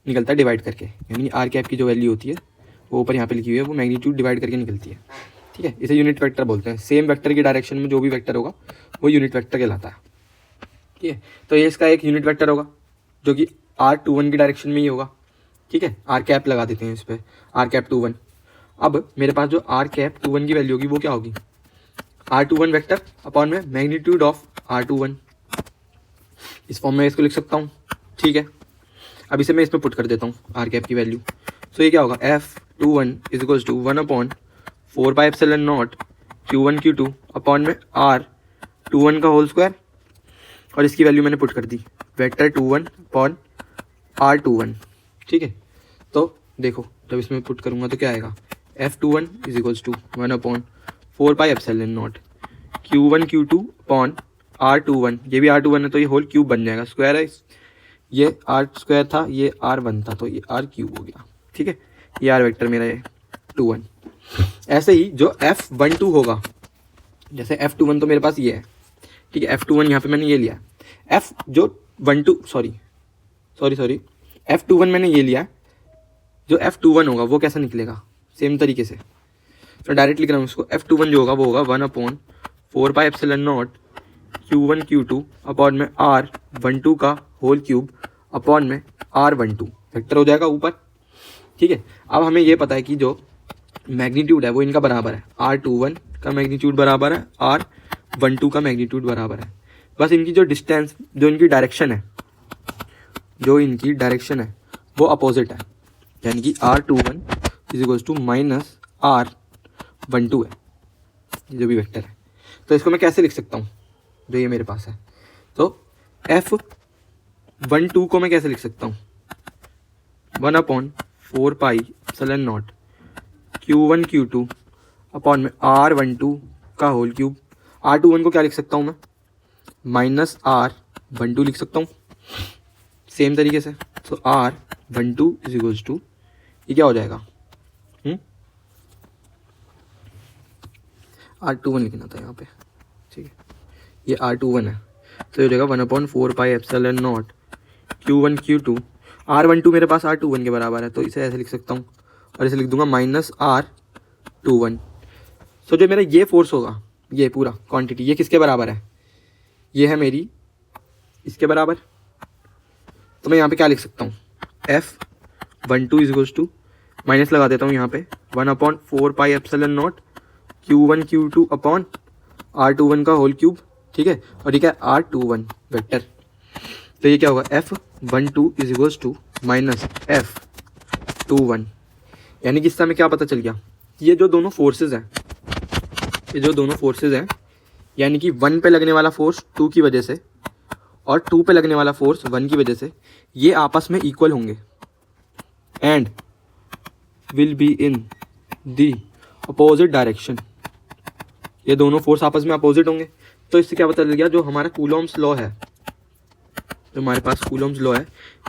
निकलता है डिवाइड करके, यानी आर कैप की जो वैल्यू होती है वो ऊपर यहाँ पे लिखी हुई है, वो मैग्नीट्यूड डिवाइड करके निकलती है। ठीक है, इसे यूनिट वेक्टर बोलते हैं। सेम वेक्टर की डायरेक्शन में जो भी वेक्टर होगा वो यूनिट वेक्टर कहलाता है। ठीक है, तो ये इसका एक यूनिट वेक्टर होगा जो कि r21 की डायरेक्शन में ही होगा। ठीक है, आर कैप लगा देते हैं इस पर, आर कैप 21। अब मेरे पास जो आर कैप 21 की वैल्यू होगी वो क्या होगी, r21 वेक्टर अपॉन में मैग्नीट्यूड ऑफ r21, इस फॉर्म में इसको लिख सकता हूँ। ठीक है, अब इसे मैं इसमें पुट कर देता हूँ आर कैप की वैल्यू। सो ये क्या होगा, F21 = 1/4πε0 q1 q2 अपॉन में r21 का होल स्क्वायर, और इसकी वैल्यू मैंने पुट कर दी वेक्टर 21 अपॉन r21। ठीक है, तो देखो जब इसमें पुट करूँगा तो क्या आएगा, F21 = 1/4πε0 q1 q2 upon r21, ये भी r21 है तो ये होल क्यूब बन जाएगा, स्क्वायर है, ये r स्क्वायर था, ये r1 था, तो ये r क्यूब हो गया। ठीक है, ये r वेक्टर मेरा है 21। ऐसे ही जो F12 होगा, जैसे F21 तो मेरे पास ये है। ठीक है, F21 यहाँ पे मैंने ये लिया, F21 मैंने ये लिया, जो F21 होगा वो कैसा निकलेगा, सेम तरीके से तो डायरेक्ट लिख रहा हूँ उसको। F21 जो होगा वो होगा 1/4πε0 q1 q2 अपॉन में r12 का होल क्यूब अपॉन में r12। वेक्टर हो जाएगा ऊपर, ठीक है। अब हमें ये पता है कि जो मैग्नीट्यूड है वो इनका बराबर है, R21 का मैग्नीट्यूड बराबर है R12 का मैग्नीट्यूड बराबर है। बस इनकी जो डिस्टेंस, जो इनकी डायरेक्शन है वो अपोजिट है, यानी कि R21 is equals to minus R12 है, जो भी वेक्टर है। तो इसको मैं कैसे लिख सकता हूँ, जो ये मेरे पास है, तो F12 को मैं कैसे लिख सकता हूँ, 1/4 pi epsilon not Q1 Q2 upon में R12 का होल क्यूब। R21 को क्या लिख सकता हूँ मैं, माइनस R12 लिख सकता हूँ सेम तरीके से। तो R12 इज इक्वल्स टू, ये क्या हो जाएगा, R21 लिखना था यहाँ पे, ठीक है, ये R21 है, तो ये हो जाएगा 1/4 pi epsilon not Q1 Q2। R12 मेरे पास R21 के बराबर है, तो इसे ऐसे लिख सकता हूँ, और इसे लिख दूंगा माइनस R21। सो जो मेरा ये फोर्स होगा, ये पूरा क्वांटिटी, ये किसके बराबर है, ये है मेरी इसके बराबर। तो मैं यहाँ पे क्या लिख सकता हूँ, F12 is equals to, minus लगा देता हूँ यहाँ पे, 1/4 pi epsilon not Q1 Q2 upon R21 का होल क्यूब, ठीक है, और ये क्या है R21 वेक्टर। तो ये क्या होगा, F12 is equals to minus F21, यानी कि इससे हमें क्या पता चल गया, ये जो दोनों फोर्सेज हैं, यानी कि 1 पे लगने वाला फोर्स 2 की वजह से और 2 पे लगने वाला फोर्स 1 की वजह से, ये आपस में इक्वल होंगे and will be in the opposite direction. ये दोनों फोर्स आपस में अपोजिट होंगे। तो इससे क्या पता चल गया, जो हमारा कूलॉम्स लॉ है, जो हमारे पास कूलॉम्स लॉ है,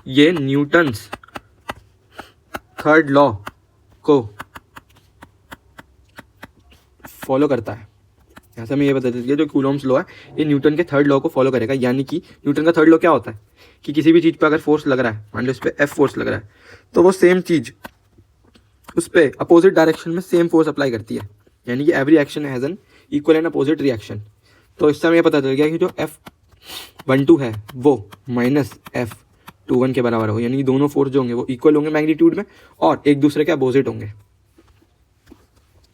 ये न्यूटन्स थर्ड लॉ को फॉलो करता है। यहाँ से हमें ये पता चल गया जो कूलॉम्स लॉ है ये न्यूटन के थर्ड लॉ को फॉलो करेगा। यानी कि न्यूटन का थर्ड लॉ क्या होता है कि किसी भी चीज़ पे अगर फोर्स लग रहा है, मान लो इस पर F फोर्स लग रहा है, तो वो सेम चीज़ उस पर अपोजिट डायरेक्शन में सेम फोर्स अप्लाई करती है। यानी कि every action has an equal and opposite reaction. तो इससे हमें पता चल गया कि जो F12 है वो माइनस F21 के बराबर हो, यानी कि दोनों फोर्स जो होंगे वो इक्वल होंगे मैग्नीट्यूड में और एक दूसरे के अपोजिट होंगे,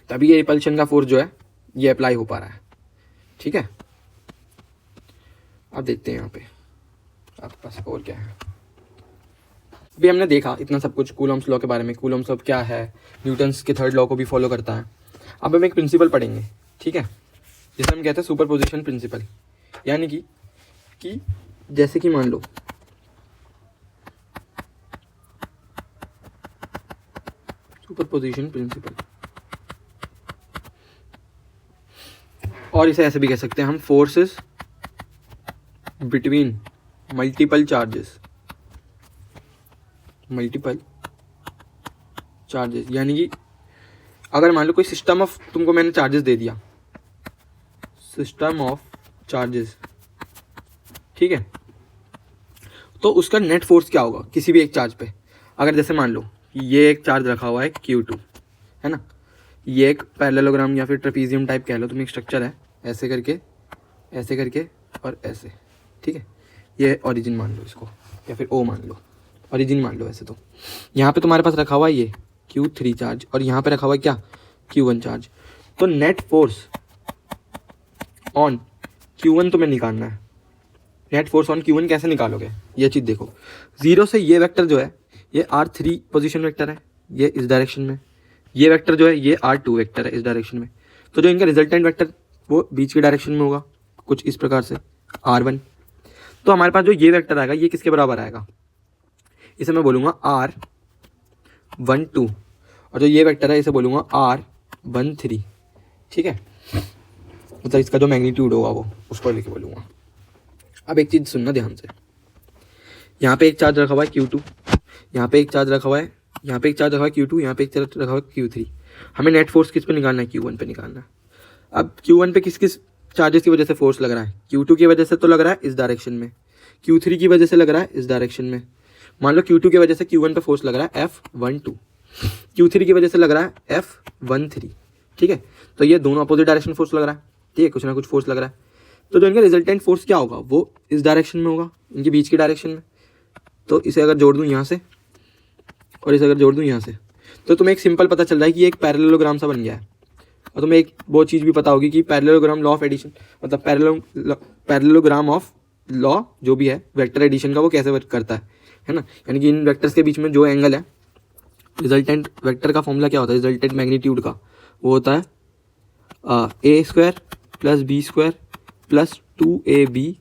तभी ये रिपल्शन का फोर्स जो है ये अप्लाई हो पा रहा है। ठीक है, अब देखते हैं यहाँ पे आपके पास और क्या है। अभी हमने देखा इतना सब कुछ कूलॉम्स लॉ के बारे में, कूलॉम्स लॉ क्या है, न्यूटन्स के थर्ड लॉ को भी फॉलो करता है। अब हम एक प्रिंसिपल पढ़ेंगे, ठीक है, जिसे हम कहते हैं सुपरपोजिशन प्रिंसिपल। यानी कि जैसे कि मान लो सुपरपोजिशन प्रिंसिपल, और इसे ऐसे भी कह सकते हैं हम, फोर्सेस बिटवीन मल्टीपल चार्जेस। यानी कि अगर मान लो कोई सिस्टम ऑफ, तुमको मैंने चार्जेस दे दिया, सिस्टम ऑफ चार्जेस, ठीक है, तो उसका नेट फोर्स क्या होगा किसी भी एक चार्ज पे। अगर जैसे मान लो ये एक चार्ज रखा हुआ है Q2, है ना, ये एक पैरेललोग्राम या फिर ट्रेपीजियम टाइप कह लो तुम, एक स्ट्रक्चर है, ऐसे करके और ऐसे, ठीक है, ये ओरिजिन मान लो इसको, या फिर O मान लो, ओरिजिन मान लो। वैसे तो यहाँ पे तुम्हारे पास रखा हुआ है ये Q3 चार्ज और यहाँ पे रखा हुआ है क्या, Q1 चार्ज। तो नेट फोर्स ऑन Q1 तुम्हें निकालना है। नेट फोर्स ऑन Q1 कैसे निकालोगे, ये चीज़ देखो, 0 से ये वेक्टर जो है ये R3 पोजीशन वेक्टर है, ये इस डायरेक्शन में, ये वेक्टर जो है ये R2 वेक्टर है इस डायरेक्शन में। तो जो इनका रिजल्टेंट वेक्टर वो बीच के डायरेक्शन में होगा कुछ इस प्रकार से R1। तो हमारे पास जो ये वेक्टर आएगा ये किसके बराबर आएगा, इसे मैं बोलूँगा R12, और जो ये वेक्टर है इसे बोलूँगा R13, ठीक है, मतलब इसका जो मैग्नीट्यूड होगा वो उसको लेके बोलूँगा। अब एक चीज़ सुनना ध्यान से, यहाँ पे एक चार्ज रखा हुआ है Q2, यहाँ पे एक चार्ज रखा हुआ है, यहाँ पे एक चार्ज रखा हुआ है Q2, यहाँ पे एक चार्ज रखा हुआ है Q3। हमें नेट फोर्स किस पे निकालना है, Q1 पे निकालना है। अब Q1 पे किस किस चार्जेस की वजह से फोर्स लग रहा है, Q2 की वजह से तो लग रहा है इस डायरेक्शन में, Q3 की वजह से लग रहा है इस डायरेक्शन में। मान लो Q2 की वजह से Q1 पे फोर्स लग रहा है F12, Q3 की वजह से लग रहा है F13, ठीक है। तो ये दोनों अपोजिट डायरेक्शन फोर्स लग रहा है, ठीक है, कुछ ना कुछ फोर्स लग रहा है। तो जो इनका रिजल्टेंट फोर्स क्या होगा वो इस डायरेक्शन में होगा, इनके बीच की डायरेक्शन में। तो इसे अगर जोड़ दूँ यहाँ से और इसे अगर जोड़ दूँ यहाँ से, तो तुम्हें एक सिंपल पता चल रहा है कि ये एक पैरेललोग्राम सा बन गया है। और तुम्हें एक वो चीज़ भी पता होगी कि पैरेललोग्राम लॉ ऑफ एडिशन, मतलब पैरेललोग्राम ऑफ लॉ जो भी है वेक्टर एडिशन का, वो कैसे वर्क करता है ना। यानी कि इन वेक्टर्स के बीच में जो एंगल है, रिजल्टेंट वेक्टर का फॉर्मूला क्या होता है रिजल्टेंट मैग्नीट्यूड का, वो होता है a square plus b square plus 2ab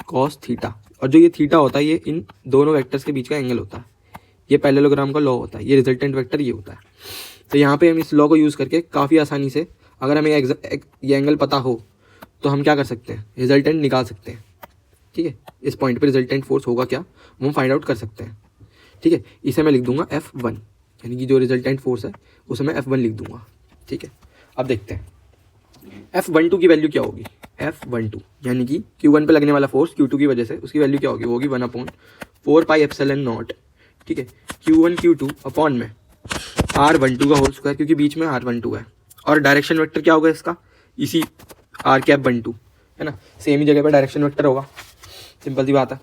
cos theta. और जो ये थीटा होता है ये इन दोनों वेक्टर्स के बीच का एंगल होता है। ये पैरेललोग्राम का लॉ होता है, ये रिजल्टेंट वेक्टर ये होता है। तो यहाँ पे हम इस लॉ को यूज़ करके काफ़ी आसानी से, अगर हमें ये एंगल पता हो तो हम क्या कर सकते हैं, रिजल्टेंट निकाल सकते हैं। ठीक है, इस पॉइंट पे रिजल्टेंट फोर्स होगा क्या वो हम फाइंड आउट कर सकते हैं। ठीक है, इसे मैं लिख दूंगा F1, यानी कि जो रिजल्टेंट फोर्स है उसे मैं F1 लिख दूंगा। ठीक है, अब देखते हैं F12 की वैल्यू क्या होगी। F12 यानी कि Q1 पे लगने वाला फोर्स Q2 की वजह से, उसकी वैल्यू क्या होगी, वो होगी 1/4πε0। ठीक है, Q1 Q2 अपॉन में R12 का होल स्क्वायर, क्योंकि बीच में R12 है। और डायरेक्शन वेक्टर क्या होगा इसका, इसी R12 है ना, सेम ही जगह पर डायरेक्शन वेक्टर होगा, सिंपल सी बात है।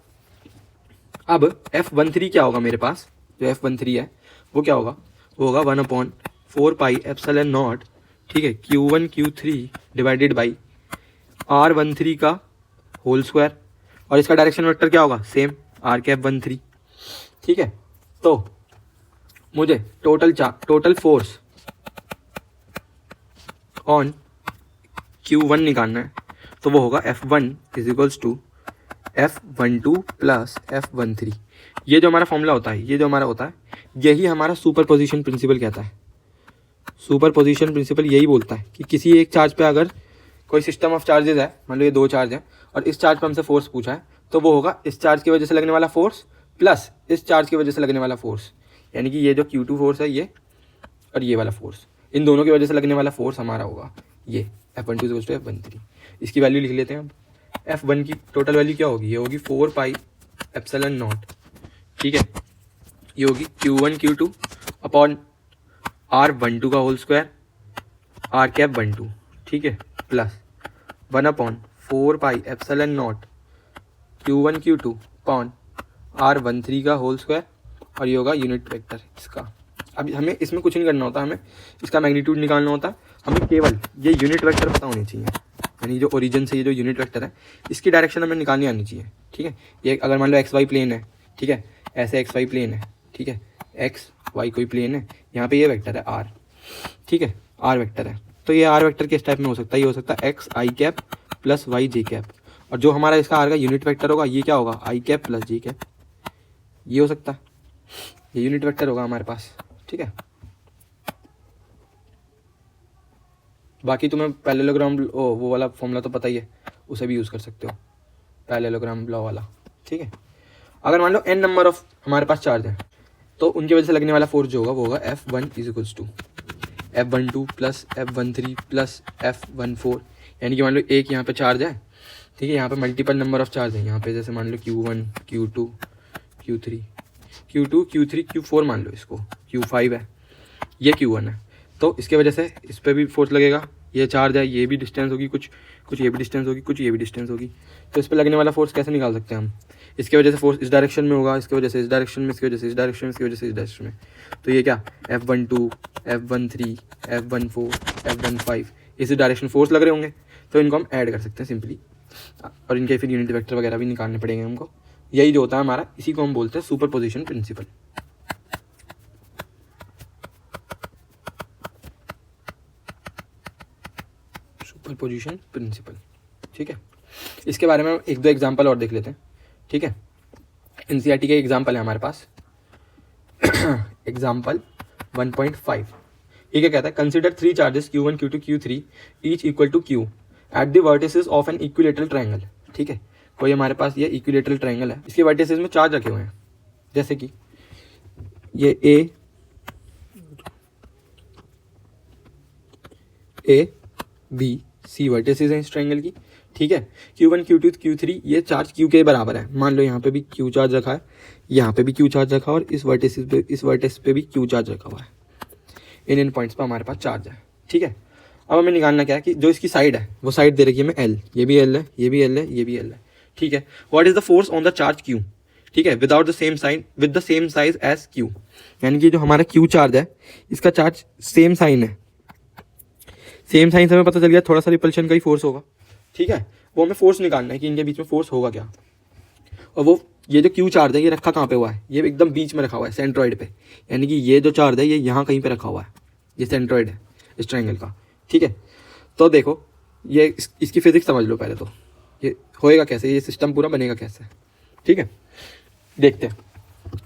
अब F13 क्या होगा मेरे पास, जो F13 है वो क्या होगा, वो होगा 1/4πε0। ठीक है, Q1 Q3 divided by R13 का होल स्क्वायर, और इसका डायरेक्शन वेक्टर क्या होगा, सेम R13। ठीक है, तो मुझे टोटल फोर्स ऑन Q1 निकालना है, तो वो होगा F1 is equals to F12 plus F13। ये जो हमारा फॉर्मूला होता है, ये जो हमारा होता है, यही हमारा सुपरपोजिशन प्रिंसिपल कहता है। सुपरपोजिशन प्रिंसिपल यही बोलता है कि किसी एक चार्ज पे अगर कोई सिस्टम ऑफ चार्जेस है, मान लो ये दो चार्ज है और इस चार्ज पे हमसे फोर्स पूछा है, तो वो होगा इस चार्ज की वजह से लगने वाला फोर्स प्लस इस चार्ज की वजह से लगने वाला फोर्स। यानी कि ये जो Q2 फोर्स है ये, और ये वाला फोर्स, इन दोनों की वजह से लगने वाला फोर्स हमारा होगा ये F12 इक्वल्स टू F13। इसकी वैल्यू लिख लेते हैं। अब F1 की टोटल वैल्यू क्या होगी, ये होगी 4πε0। ठीक है, ये होगी Q1 Q2 अपॉन R12 का होल स्क्वायर R12। ठीक है, plus 1/4πε0 Q1 Q2 upon R13 का होल स्क्वायर, और ये होगा यूनिट वेक्टर इसका। अब हमें इसमें कुछ नहीं करना होता, हमें इसका मैग्नीट्यूड निकालना होता है, हमें केवल ये यूनिट वेक्टर पता होनी चाहिए। यानी जो ओरिजिन से ये जो यूनिट वेक्टर है इसकी डायरेक्शन हमें निकालनी आनी चाहिए। ठीक है, ये अगर मान लो XY प्लेन है, ठीक है, ऐसे XY प्लेन है, ठीक है, XY कोई प्लेन है, यहाँ पे ये वेक्टर है R। ठीक है, R वेक्टर है, तो ये R वेक्टर किस टाइप में हो सकता है, ये हो सकता है XI cap plus YJ cap, और जो हमारा इसका R का यूनिट वेक्टर होगा ये क्या होगा, I cap plus J cap. ये हो सकता है, ये यूनिट वेक्टर होगा हमारे पास। ठीक है, बाकी तुम्हें पैरेललोग्राम वो वाला फॉर्मूला तो पता ही है, उसे भी यूज़ कर सकते हो, पैरेललोग्राम लॉ वाला। ठीक है, अगर मान लो n नंबर ऑफ हमारे पास चार्ज है, तो उनकी वजह से लगने वाला फोर्स जो होगा वो होगा F1 is equals to F12 plus F13 plus F14। यानी कि मान लो एक यहाँ पे चार्ज है, ठीक है, यहाँ पे मल्टीपल नंबर ऑफ चार्ज है, यहाँ पे जैसे मान लो Q1 Q2 Q3 Q4 मान लो, इसको Q5 है, ये Q1 है, तो इसके वजह से इस पर भी फोर्स लगेगा। ये चार्ज है, ये भी डिस्टेंस होगी, कुछ ये भी डिस्टेंस होगी, कुछ ये भी डिस्टेंस होगी, तो इस पर लगने वाला फोर्स कैसे निकाल सकते हैं हम, इसके वजह से फोर्स इस डायरेक्शन में होगा, इसके वजह से इस डायरेक्शन में, इसकी वजह से इस डायरेक्शन में, इसकी वजह से इस डायरेक्शन में। तो ये क्या F12 F13 F14 F15 इसी डायरेक्शन फोर्स लग रहे होंगे, तो इनको हम ऐड कर सकते हैं सिंपली, और इनके फिर यूनिट वेक्टर वगैरह भी निकालने पड़ेंगे हमको। यही जो होता है हमारा, इसी को हम बोलते हैं सुपरपोजिशन प्रिंसिपल। Superposition principle. ठीक है, इसके बारे में एक दो एग्जांपल और देख लेते हैं। ठीक है, एनसीईआरटी के एग्जांपल है हमारे पास। एग्जांपल 1.5, ये क्या कहता है, consider 3 charges Q1 Q2 Q3 each equal to Q at the vertices of an equilateral triangle. ठीक है, कोई हमारे पास ये इक्विलेटरल ट्रायंगल है, इसके वर्टिसेस में चार्ज रखे हुए हैं, जैसे कि ये A B C वर्टिसेस हैं इस ट्रायंगल की। ठीक है, Q1 Q2 Q3 ये चार्ज Q के बराबर है। मान लो यहाँ पे भी Q चार्ज रखा है, यहाँ पे भी Q चार्ज रखा है, और इस वर्टिस पे भी Q चार्ज रखा हुआ है। इन पॉइंट्स पर हमारे पास चार्ज है। ठीक है, अब हमें निकालना क्या है कि जो इसकी साइड है वो साइड दे रखी है हमें L, ये भी L है, ये भी L है, ये भी L है। ठीक है, what is the force on the charge Q। ठीक है, without the same sign with the same size as Q, यानी कि जो हमारा क्यू चार्ज है इसका चार्ज सेम साइन है। सेम साइन से हमें पता चल गया थोड़ा सा रिपल्शन का ही फोर्स होगा। ठीक है, वो हमें फोर्स निकालना है कि इनके बीच में फोर्स होगा क्या। और वो ये जो क्यू चार्ज है ये रखा कहाँ पे हुआ है, ये एकदम बीच में रखा हुआ है सेंट्रॉइड पे, यानी कि ये जो चार्ज है ये यहाँ कहीं पे रखा हुआ है, ये सेंट्रॉइड है इस ट्रायंगल का। ठीक है, तो देखो ये इसकी फिजिक्स समझ लो पहले, तो ये होएगा कैसे, ये सिस्टम पूरा बनेगा कैसे। ठीक है, देखते हैं।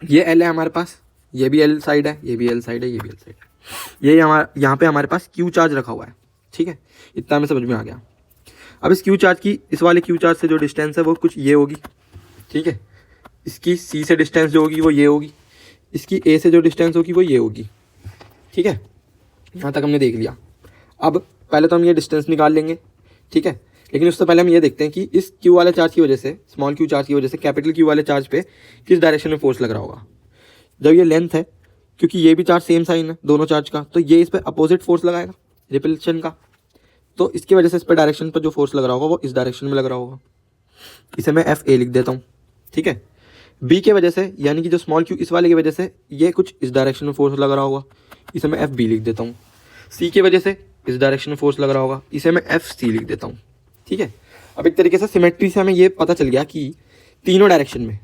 ये एल है हमारे पास, ये भी एल साइड है, ये भी एल साइड है, ये भी एल साइड है। ये हमारा यहाँ पे हमारे पास क्यू चार्ज रखा हुआ है। ठीक है, इतना हमें समझ में आ गया। अब इस क्यू चार्ज की, इस वाले क्यू चार्ज से जो डिस्टेंस है वो कुछ ये होगी। ठीक है, इसकी सी से डिस्टेंस जो होगी वो ये होगी, इसकी ए से जो डिस्टेंस होगी वो ये होगी। ठीक है, यहाँ तक हमने देख लिया। अब पहले तो हम ये डिस्टेंस निकाल लेंगे। ठीक है, लेकिन उससे पहले हम ये देखते हैं कि इस क्यू वाले चार्ज की वजह से, स्मॉल क्यू चार्ज की वजह से कैपिटल क्यू वाले चार्ज पे किस डायरेक्शन में फोर्स लग रहा होगा। जब ये लेंथ है, क्योंकि ये भी चार्ज सेम साइन है दोनों चार्ज का, तो ये इस पर अपोजिट फोर्स लगाएगा रिपल्शन का, तो इसकी वजह से इस पर डायरेक्शन पर जो फोर्स लग रहा होगा वो इस डायरेक्शन में लग रहा होगा। इसे मैं एफ ए लिख देता हूँ। ठीक है, बी के वजह से, यानी कि जो स्मॉल क्यू इस वाले की वजह से ये कुछ इस डायरेक्शन में फोर्स लग रहा होगा, इसे मैं एफ बी लिख देता हूँ। सी की वजह से इस डायरेक्शन में फोर्स लग रहा होगा, इसे मैं एफ सी लिख देता हूँ। ठीक है, अब एक तरीके से सिमेट्री से हमें ये पता चल गया कि तीनों डायरेक्शन में,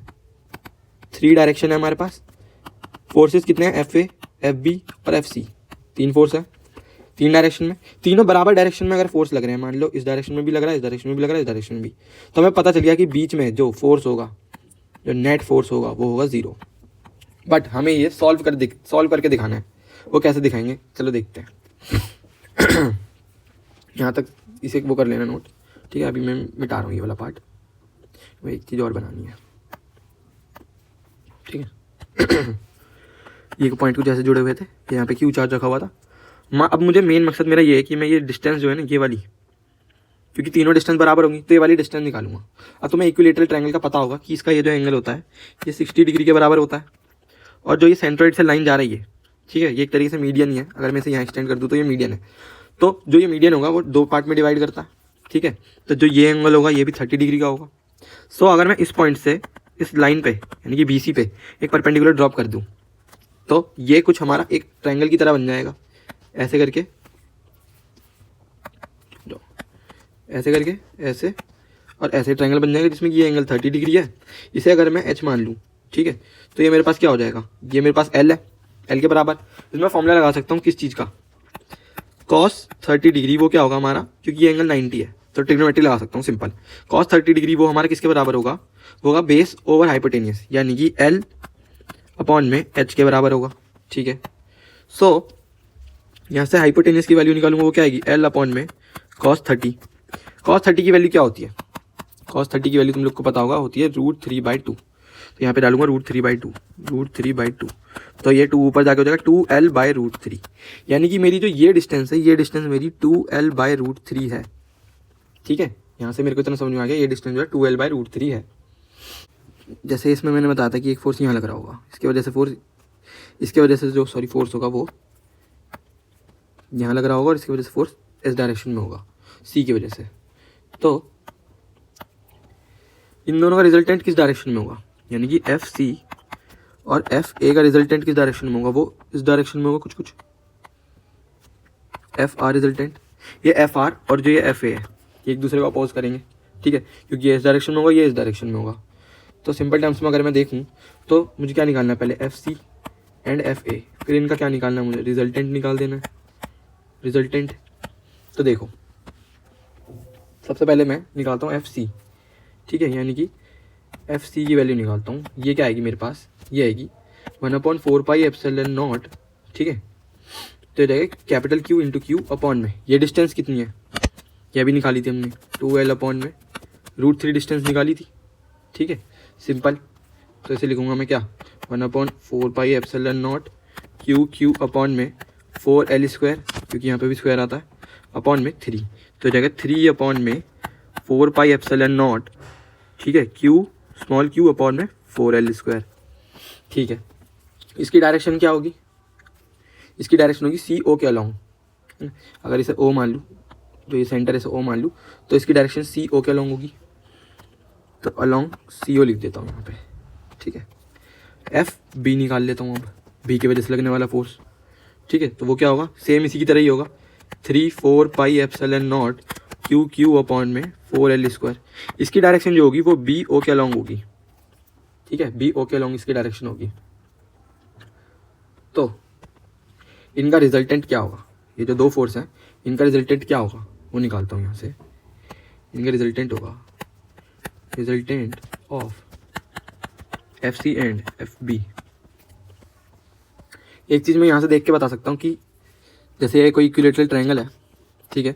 3 डायरेक्शन है हमारे पास, फोर्सेस कितने हैं, एफ ए, एफ बी और एफ सी, 3 फोर्स है 3 डायरेक्शन में। तीनों बराबर डायरेक्शन में अगर फोर्स लग रहे हैं, मान लो इस डायरेक्शन में भी लग रहा है, इस डायरेक्शन में भी लग रहा है, इस डायरेक्शन में भी, तो हमें पता चल गया कि बीच में जो फोर्स होगा, जो नेट फोर्स होगा वो होगा 0। बट हमें ये सॉल्व करके दिखाना है। वो कैसे दिखाएंगे, चलो देखते हैं। यहाँ तक इसे वो कर लेना नोट। ठीक है, अभी मैं मिटा रहा हूँ ये वाला पार्ट, मैं एक चीज़ और बनानी है। ठीक है, ये पॉइंट कुछ ऐसे जुड़े हुए थे, यहाँ पे क्यू चार्ज रखा हुआ था। अब मुझे मेन मकसद मेरा ये है कि मैं ये डिस्टेंस जो है ना, ये वाली, क्योंकि तीनों डिस्टेंस बराबर होंगी तो ये वाली डिस्टेंस निकालूंगा। अब तुम्हें इक्विलेटरल ट्रायंगल का पता होगा कि इसका ये जो एंगल होता है ये 60 डिग्री के बराबर होता है, और जो ये सेंट्रॉइड से लाइन जा रही है, ठीक है, ये एक तरीके से मीडियन ही है। अगर मैं इसे यहाँ एक्सटेंड कर दूँ तो ये मीडियन है, तो जो ये मीडियन होगा वो 2 पार्ट में डिवाइड करता है। ठीक है, तो जो ये एंगल होगा ये भी 30 डिग्री का होगा। सो अगर मैं इस पॉइंट से इस लाइन पे, यानी कि BC पे एक परपेंडिकुलर ड्रॉप कर दूँ, तो ये कुछ हमारा एक ट्रायंगल की तरह बन जाएगा, ऐसे करके, ऐसे करके, ऐसे और ऐसे ट्रायंगल बन जाएगा, जिसमें ये एंगल 30 डिग्री है। इसे अगर मैं H मान लूँ, ठीक है, तो ये मेरे पास क्या हो जाएगा, ये मेरे पास L है, L के बराबर। इसमें फॉर्मूला लगा सकता हूँ किस चीज़ का, cos 30 डिग्री वो क्या होगा हमारा, क्योंकि ये एंगल 90 है तो ट्रिग्नोमेट्री लगा सकता हूँ सिंपल। cos 30 डिग्री वो हमारा किसके बराबर होगा, वो होगा बेस ओवर हाइपोटेनियस, यानी कि L अपॉन में H के बराबर होगा। ठीक है, सो यहाँ से हाइपोटेनियस की वैल्यू निकालूंगा, वो क्या आएगी, L अपॉन में cos 30। cos 30 की वैल्यू क्या होती है, cos 30 की वैल्यू तुम लोग को पता होगा, होती है √3/2। तो यहाँ पे डालूंगा √3/2, तो ये 2 ऊपर जाके हो जाएगा 2L/√3, यानी कि मेरी जो ये डिस्टेंस है, ये डिस्टेंस मेरी 2L/√3 है। ठीक है, यहाँ से मेरे को इतना समझ में आ गया, ये डिस्टेंस जो है 2L/√3 है। जैसे इसमें मैंने बताया था कि एक फोर्स यहाँ लग रहा होगा, इसकी वजह से जो फोर्स होगा वो यहाँ लग रहा होगा, और इसकी वजह से फोर्स इस डायरेक्शन में होगा C की वजह से। तो इन दोनों का रिजल्टेंट किस डायरेक्शन में होगा, यानी कि FC और FA का रिजल्टेंट किस डायरेक्शन में होगा, वो इस डायरेक्शन में होगा कुछ FR रिजल्टेंट। ये FR और जो ये FA है ये एक दूसरे को अपोज करेंगे। ठीक है, क्योंकि ये इस डायरेक्शन में होगा, ये इस डायरेक्शन में होगा। तो सिंपल टर्म्स में अगर मैं देखूँ तो मुझे क्या निकालना है, पहले FC एंड FA, फिर इनका क्या निकालना है, मुझे रिजल्टेंट निकाल देना है, रिजल्टेंट। तो देखो सबसे पहले मैं निकालता हूँ FC। ठीक है, यानी कि FC की वैल्यू निकालता हूँ, ये क्या आएगी मेरे पास, ये आएगी 1/4πε0। ठीक है, तो ये जाएगा capital Q into Q upon में, ये डिस्टेंस कितनी है, ये भी निकाली थी हमने, 2L अपॉन में √3 डिस्टेंस निकाली थी। ठीक है, सिंपल। तो इसे लिखूंगा मैं क्या, 1/4πε0 Q अपॉन में 4L², क्योंकि यहाँ पे भी स्क्वायर आता है, अपॉन में 3, तो जाएगा 3 अपॉन में 4πε0। ठीक है, स्मॉल q अपॉन में 4L²। ठीक है, इसकी डायरेक्शन क्या होगी, इसकी डायरेक्शन होगी CO के अलॉन्ग। अगर इसे O मान लूँ, जो ये सेंटर है इसे O मान लूँ, तो इसकी डायरेक्शन CO के अलॉन्ग होगी, तो अलॉन्ग CO लिख देता हूँ यहाँ पे। ठीक है। एफ बी निकाल लेता हूँ अब, बी की वजह से लगने वाला फोर्स, ठीक है। तो वो क्या होगा, सेम इसी की तरह ही होगा, 3/4 पाई epsilon naught Q Q upon में 4L²। इसकी डायरेक्शन जो होगी वो बी ओ के अलॉन्ग होगी, ठीक है, बी ओ के अलॉन्ग इसकी डायरेक्शन होगी। तो इनका रिजल्टेंट क्या होगा, ये जो दो फोर्स हैं इनका रिजल्टेंट क्या होगा वो निकालता हूँ यहाँ से। इनका रिजल्टेंट होगा resultant of F C and F B. एक चीज़ मैं यहाँ से देख के बता सकता हूँ कि जैसे ये कोई इक्विलेटरल ट्रायंगल है, ठीक है,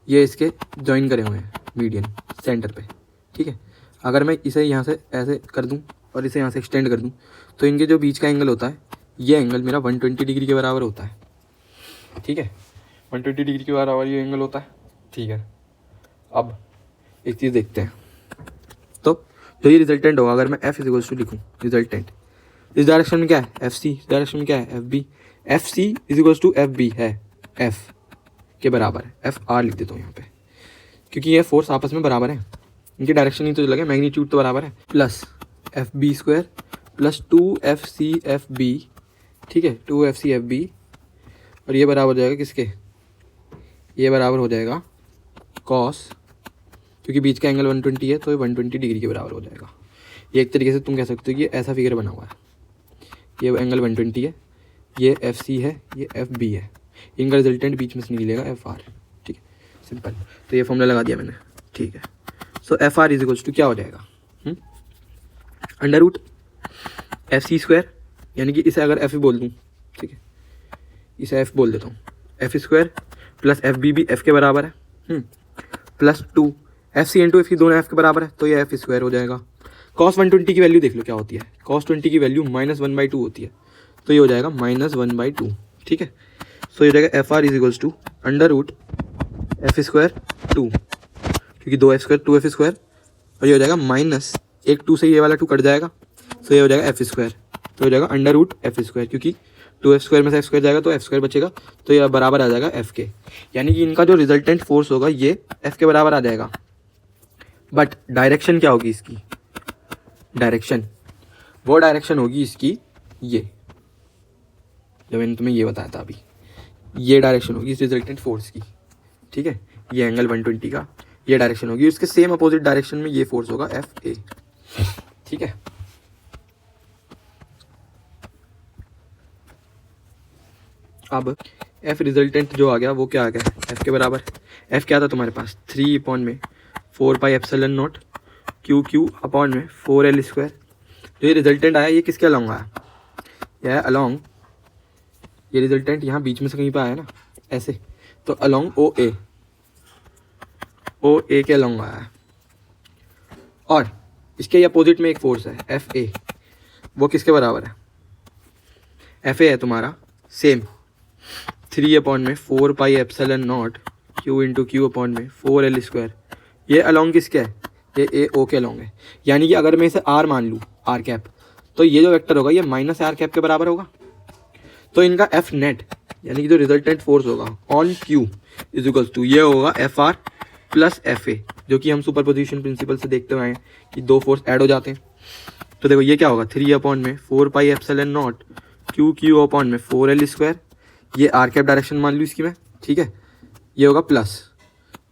ये इसके ज्वाइन करे हुए हैं मीडियन सेंटर पे, ठीक है। अगर मैं इसे यहाँ से ऐसे कर दूँ और इसे यहाँ से एक्सटेंड कर दूँ तो इनके जो बीच का एंगल होता है ये एंगल मेरा 120 डिग्री के बराबर होता है, ठीक है, 120 डिग्री के बराबर ये एंगल होता है, ठीक है। अब एक चीज़ देखते हैं, तो जो ये रिजल्टेंट होगा, अगर मैं एफ इज टू लिखूँ रिजल्टेंट, इस डायरेक्शन में क्या है एफ सी, इस डायरेक्शन में क्या है F B, F C is to F B है एफ के बराबर है, एफ आर लिख देता हूँ यहाँ पे, क्योंकि ये फोर्स आपस में बराबर है, इनकी डायरेक्शन ही तो लगे, मैग्नीट्यूड तो बराबर है, plus F B square plus 2FC/FB, ठीक है, 2FC/FB, और ये बराबर हो जाएगा किसके, ये बराबर हो जाएगा कॉस, क्योंकि बीच का एंगल 120 है तो ये 120 डिग्री के बराबर हो जाएगा। ये एक तरीके से तुम कह सकते हो कि ये ऐसा फिगर बना हुआ है, ये एंगल 120 है, ये FC है, ये FB है, इनका रिजल्टेंट बीच में से निकलेगा FR, ठीक है, सिंपल। तो ये फॉर्मूला लगा दिया मैंने, ठीक है। सो FR इज इक्वल्स टू क्या हो जाएगा, अंडर रूट FC², यानी कि इसे अगर F बोल दूँ, ठीक है, इसे F बोल देता हूँ, F² प्लस FB भी F के बराबर है, प्लस 2 FC इंटू FC दोनों F के बराबर है, तो ये F² हो जाएगा। cos 120 की वैल्यू देख लो क्या होती है, cos 20 की वैल्यू -1/2 होती है, तो ये हो जाएगा -1/2, ठीक है। सो ये हो जाएगा FR is equals to under root F² 2, क्योंकि 2F² 2F², और ये हो जाएगा माइनस एक 2 से ये वाला 2 कट जाएगा, तो ये हो जाएगा F², तो हो जाएगा अंडर रूट F², क्योंकि 2F² में से F² जाएगा तो F² बचेगा, तो ये बराबर आ जाएगा F के, यानी कि इनका जो रिजल्टेंट फोर्स होगा ये F के बराबर आ जाएगा। बट डायरेक्शन क्या होगी इसकी, डायरेक्शन, वो डायरेक्शन होगी इसकी ये, जब मैंने तुम्हें ये बताया था अभी, ये डायरेक्शन होगी इस रिजल्टेंट फोर्स की, ठीक है, ये एंगल 120 का ये डायरेक्शन होगी, इसके सेम अपोजिट डायरेक्शन में ये फोर्स होगा FA, ठीक है। अब F रिजल्टेंट जो आ गया वो क्या आ गया, F के बराबर, F क्या था तुम्हारे पास 3/4 पाई epsilon naught Q Q upon में 4L²। जो ये रिजल्टेंट आया ये किसके अलॉन्ग आया, यह है अलॉन्ग, ये रिजल्टेंट यहाँ बीच में से कहीं पे आया ना ऐसे, तो अलॉन्ग OA के अलॉन्ग आया है, और इसके अपोजिट में एक फोर्स है FA, वो किसके बराबर है, FA है तुम्हारा सेम 3/4 पाई epsilon naught Q into Q upon में 4L²। ये अलॉन्ग किसके है, ये AO के अलॉन्ग है, यानी कि अगर मैं इसे R मान लूँ R कैप, तो ये जो वेक्टर होगा ये -R कैप के बराबर होगा। तो इनका F नेट यानी कि जो रिजल्टेंट फोर्स होगा on Q is equals to ये होगा FR प्लस FA, जो कि हम सुपरपोजिशन प्रिंसिपल से देखते हुए आए हैं कि दो फोर्स ऐड हो जाते हैं। तो देखो ये क्या होगा 3/4 पाई epsilon naught Q Q upon में 4L², ये आर कैप डायरेक्शन मान लूँ इसकी मैं, ठीक है, ये होगा प्लस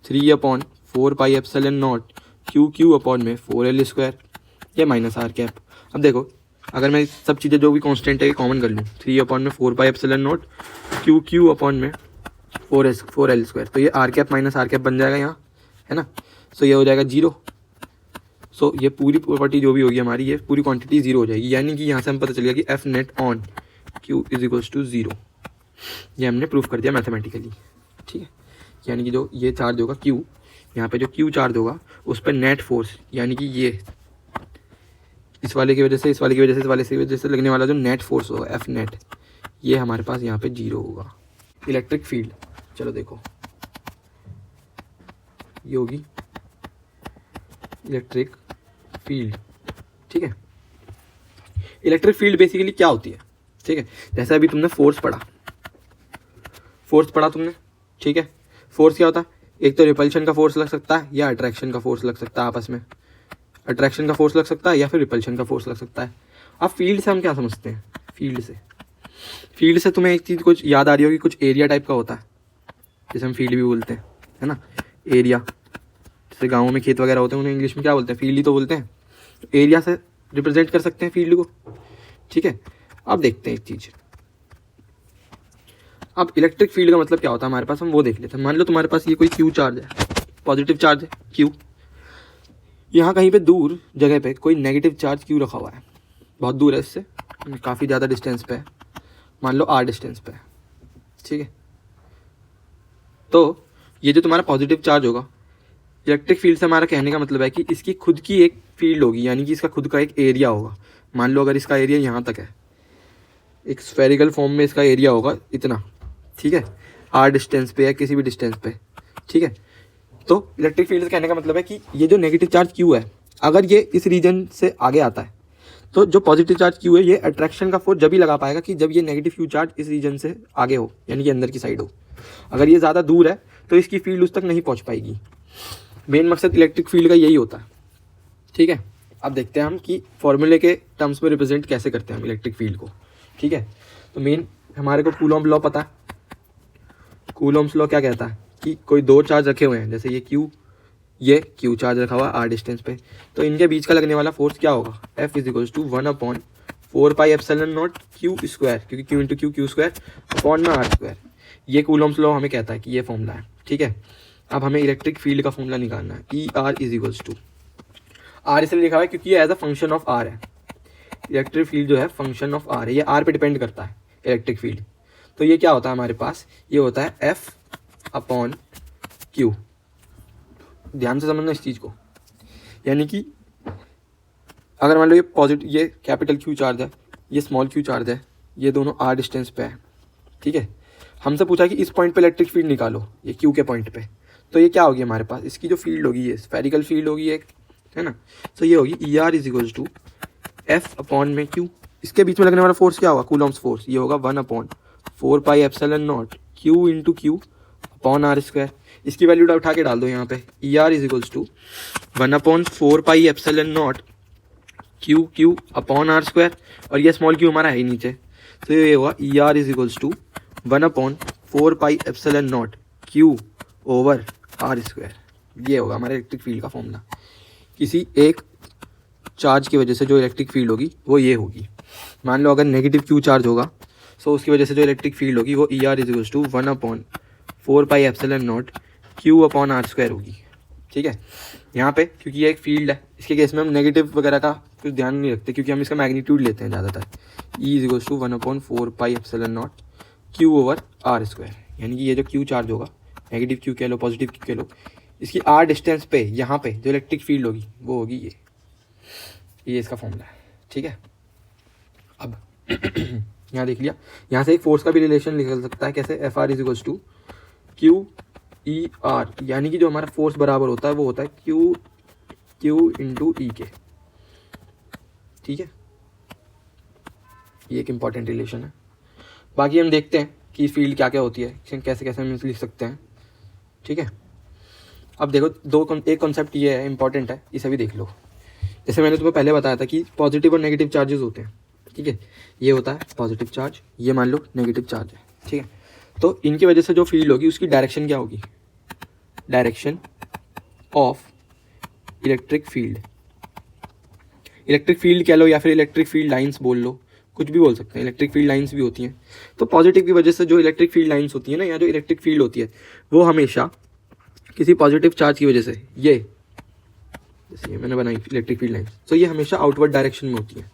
3/4 पाई epsilon naught Q Q upon में 4L², ये माइनस R कैप। अब देखो अगर मैं सब चीज़ें जो भी कांस्टेंट है कॉमन कर लूँ, 3/4 पाई epsilon naught Q Q upon में 4L², तो ये R cap minus R cap बन जाएगा यहाँ, है ना। सो ये हो जाएगा 0। सो ये पूरी प्रॉपर्टी जो भी होगी हमारी ये पूरी क्वांटिटी 0 हो जाएगी, यानी कि यहाँ से हम पता चल गया कि F net on Q is equals to 0। ये हमने प्रूफ कर दिया मैथमेटिकली, ठीक है। यानी कि जो ये चार्ज होगा Q, यहाँ पे जो Q चार्ज होगा उस पर नेट फोर्स, यानी कि ये इस वाले की वजह से इस वाले की वजह से इस वाले की वजह से लगने वाला जो नेट फोर्स होगा F नेट, ये हमारे पास यहाँ पे 0 होगा। इलेक्ट्रिक फील्ड, चलो देखो ये होगी इलेक्ट्रिक फील्ड, ठीक है। इलेक्ट्रिक फील्ड बेसिकली क्या होती है, ठीक है, जैसे अभी तुमने फोर्स पढ़ा तुमने, ठीक है। फोर्स क्या होता है, एक तो रिपल्शन का फोर्स लग सकता है या अट्रैक्शन का फोर्स लग सकता है आपस में। अट्रैक्शन का फोर्स लग सकता है या फिर रिपल्शन का फोर्स लग सकता है। अब फील्ड से हम क्या समझते हैं, फील्ड से तुम्हें एक चीज़ कुछ याद आ रही होगी, कुछ एरिया टाइप का होता है, जैसे हम फील्ड भी बोलते हैं, है ना, एरिया। जैसे गाँव में खेत वगैरह होते हैं, उन्हें इंग्लिश में क्या बोलते हैं, फील्ड ही तो बोलते हैं। तो एरिया से रिप्रेजेंट कर सकते हैं फील्ड को, ठीक है। अब देखते हैं एक चीज़, अब इलेक्ट्रिक फील्ड का मतलब क्या होता है हमारे पास, हम वो देख लेते हैं। मान लो तुम्हारे पास ये कोई क्यू चार्ज है, पॉजिटिव चार्ज है क्यू, यहाँ कहीं पे दूर जगह पे कोई नेगेटिव चार्ज क्यू रखा हुआ है, बहुत दूर है इससे, काफ़ी ज़्यादा डिस्टेंस पे है, मान लो आर डिस्टेंस पे है, ठीक है। तो ये जो तुम्हारा पॉजिटिव चार्ज होगा, इलेक्ट्रिक फील्ड से हमारा कहने का मतलब है कि इसकी खुद की एक फील्ड होगी, यानी कि इसका खुद का एक एरिया होगा। मान लो अगर इसका एरिया यहाँ तक है, एक स्फेरिकल फॉर्म में इसका एरिया होगा इतना, ठीक है, आर डिस्टेंस पे या किसी भी डिस्टेंस पे, ठीक है। तो इलेक्ट्रिक फील्ड से कहने का मतलब है कि ये जो नेगेटिव चार्ज क्यू है, अगर ये इस रीजन से आगे आता है, तो जो पॉजिटिव चार्ज क्यू है ये अट्रैक्शन का फोर्स जब ही लगा पाएगा कि जब ये नेगेटिव क्यू चार्ज इस रीजन से आगे हो, यानी कि अंदर की साइड हो। अगर ये ज़्यादा दूर है तो इसकी फील्ड उस तक नहीं पहुँच पाएगी। मेन मकसद इलेक्ट्रिक फील्ड का यही होता है, ठीक है। अब देखते हैं हम कि फॉर्मूले के टर्म्स में रिप्रेजेंट कैसे करते हैं हम इलेक्ट्रिक फील्ड को, ठीक है। तो मेन हमारे को कूलॉम लॉ पता है। कूलॉम्स लॉ क्या कहता है कि कोई दो चार्ज रखे हुए हैं, जैसे ये क्यू चार्ज रखा हुआ है आर डिस्टेंस पे, तो इनके बीच का लगने वाला फोर्स क्या होगा, F is equals to 1/4 pi epsilon naught q square, क्योंकि q into q square upon में आर स्क्वायर। ये कूलॉम्स लॉ हमें कहता है कि ये फॉर्मूला है, ठीक है। अब हमें इलेक्ट्रिक फील्ड का फॉर्मूला निकालना है, ER is equals to, R इसलिए लिखा हुआ है क्योंकि ये as a function of R है। इलेक्ट्रिक फील्ड जो है फंक्शन ऑफ आर है, ये आर पे डिपेंड करता है इलेक्ट्रिक फील्ड। तो ये क्या होता है हमारे पास, ये होता है F/Q। ध्यान से समझना इस चीज़ को, यानी कि अगर मान लो ये कैपिटल क्यू चार्ज है, ये स्मॉल क्यू चार्ज है, ये दोनों आर डिस्टेंस पे है, ठीक है। हमसे पूछा कि इस पॉइंट पे इलेक्ट्रिक फील्ड निकालो, ये क्यू के पॉइंट पे, तो ये क्या होगी हमारे पास, इसकी जो फील्ड होगी ये स्फेरिकल फील्ड होगी एक, है ना। तो ये होगी ER is equals to F/Q। इसके बीच में लगने वाला फोर्स क्या होगा, कूलॉम्स फोर्स, ये होगा 1/4 pi epsilon naught Q into Q upon R square. इसकी वैल्यू उठा के डाल दो यहाँ पे, ER is equals to 1/4 pi epsilon naught Q upon R square, और ये स्मॉल क्यू हमारा है ही नीचे, तो ये होगा ER is equals to 1/4 pi epsilon naught Q over R square. ये होगा हमारे इलेक्ट्रिक फील्ड का फॉर्मूला। किसी एक चार्ज की वजह से जो इलेक्ट्रिक फील्ड होगी वो ये होगी। मान लो अगर नेगेटिव क्यू चार्ज होगा, सो उसकी वजह से जो इलेक्ट्रिक फील्ड होगी वो ER is equals to 1/4 pi epsilon naught Q upon R square होगी, ठीक है। यहाँ पे क्योंकि ये एक फील्ड है, इसके केस में हम नेगेटिव वगैरह का कुछ ध्यान नहीं रखते, क्योंकि हम इसका मैग्नीट्यूड लेते हैं ज़्यादातर। E is equals to 1/4 pi epsilon naught Q over R square, यानी कि ये जो क्यू चार्ज होगा, नेगेटिव क्यू कह लो पॉजिटिव क्यू कह लो, इसकी आर डिस्टेंस पे यहाँ पे जो इलेक्ट्रिक फील्ड होगी वो होगी ये इसका फॉर्मूला है, ठीक है। अब यहाँ देख लिया, यहाँ से एक फोर्स का भी रिलेशन निकल सकता है, कैसे, FR is equals to QER, यानी कि जो हमारा फोर्स बराबर होता है वो होता है Q इंटू E के, ठीक है। ये एक इंपॉर्टेंट रिलेशन है। बाकी हम देखते हैं कि फील्ड क्या क्या होती है, कैसे कैसे हम लिख सकते हैं, ठीक है। अब देखो एक कॉन्सेप्ट ये है, इंपॉर्टेंट है, इसे भी देख लो। जैसे मैंने तुम्हें पहले बताया था कि पॉजिटिव और नेगेटिव चार्जेस होते हैं, ठीक है। ये होता है पॉजिटिव चार्ज, ये मान लो नेगेटिव चार्ज है, ठीक है। तो इनकी वजह से जो फील्ड होगी उसकी डायरेक्शन क्या होगी, direction of electric field. Electric field कह लो या फिर इलेक्ट्रिक फील्ड लाइंस बोल लो, कुछ भी बोल सकते हैं, इलेक्ट्रिक फील्ड लाइंस भी होती हैं। तो पॉजिटिव की वजह से जो इलेक्ट्रिक फील्ड लाइंस होती है ना, या जो इलेक्ट्रिक फील्ड होती है वो हमेशा किसी पॉजिटिव चार्ज की वजह से, ये जैसे मैंने बनाई इलेक्ट्रिक फील्ड लाइंस, तो ये हमेशा आउटवर्ड डायरेक्शन में होती है,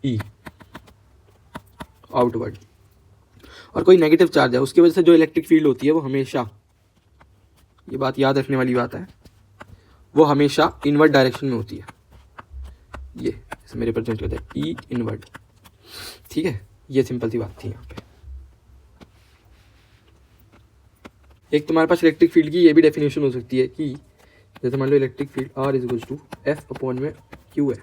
E आउटवर्ड। और कोई नेगेटिव चार्ज है उसकी वजह से जो इलेक्ट्रिक फील्ड होती है वो हमेशा, ये बात याद रखने वाली बात है, वो हमेशा इनवर्ड डायरेक्शन में होती है। ये जैसे मेरे प्रेजेंट करते हैं E इनवर्ड, ठीक है। ये सिंपल सी बात थी यहाँ पे। एक तुम्हारे पास इलेक्ट्रिक फील्ड की ये भी डेफिनेशन हो सकती है कि जैसे मान लो electric field R is equals to F/Q है,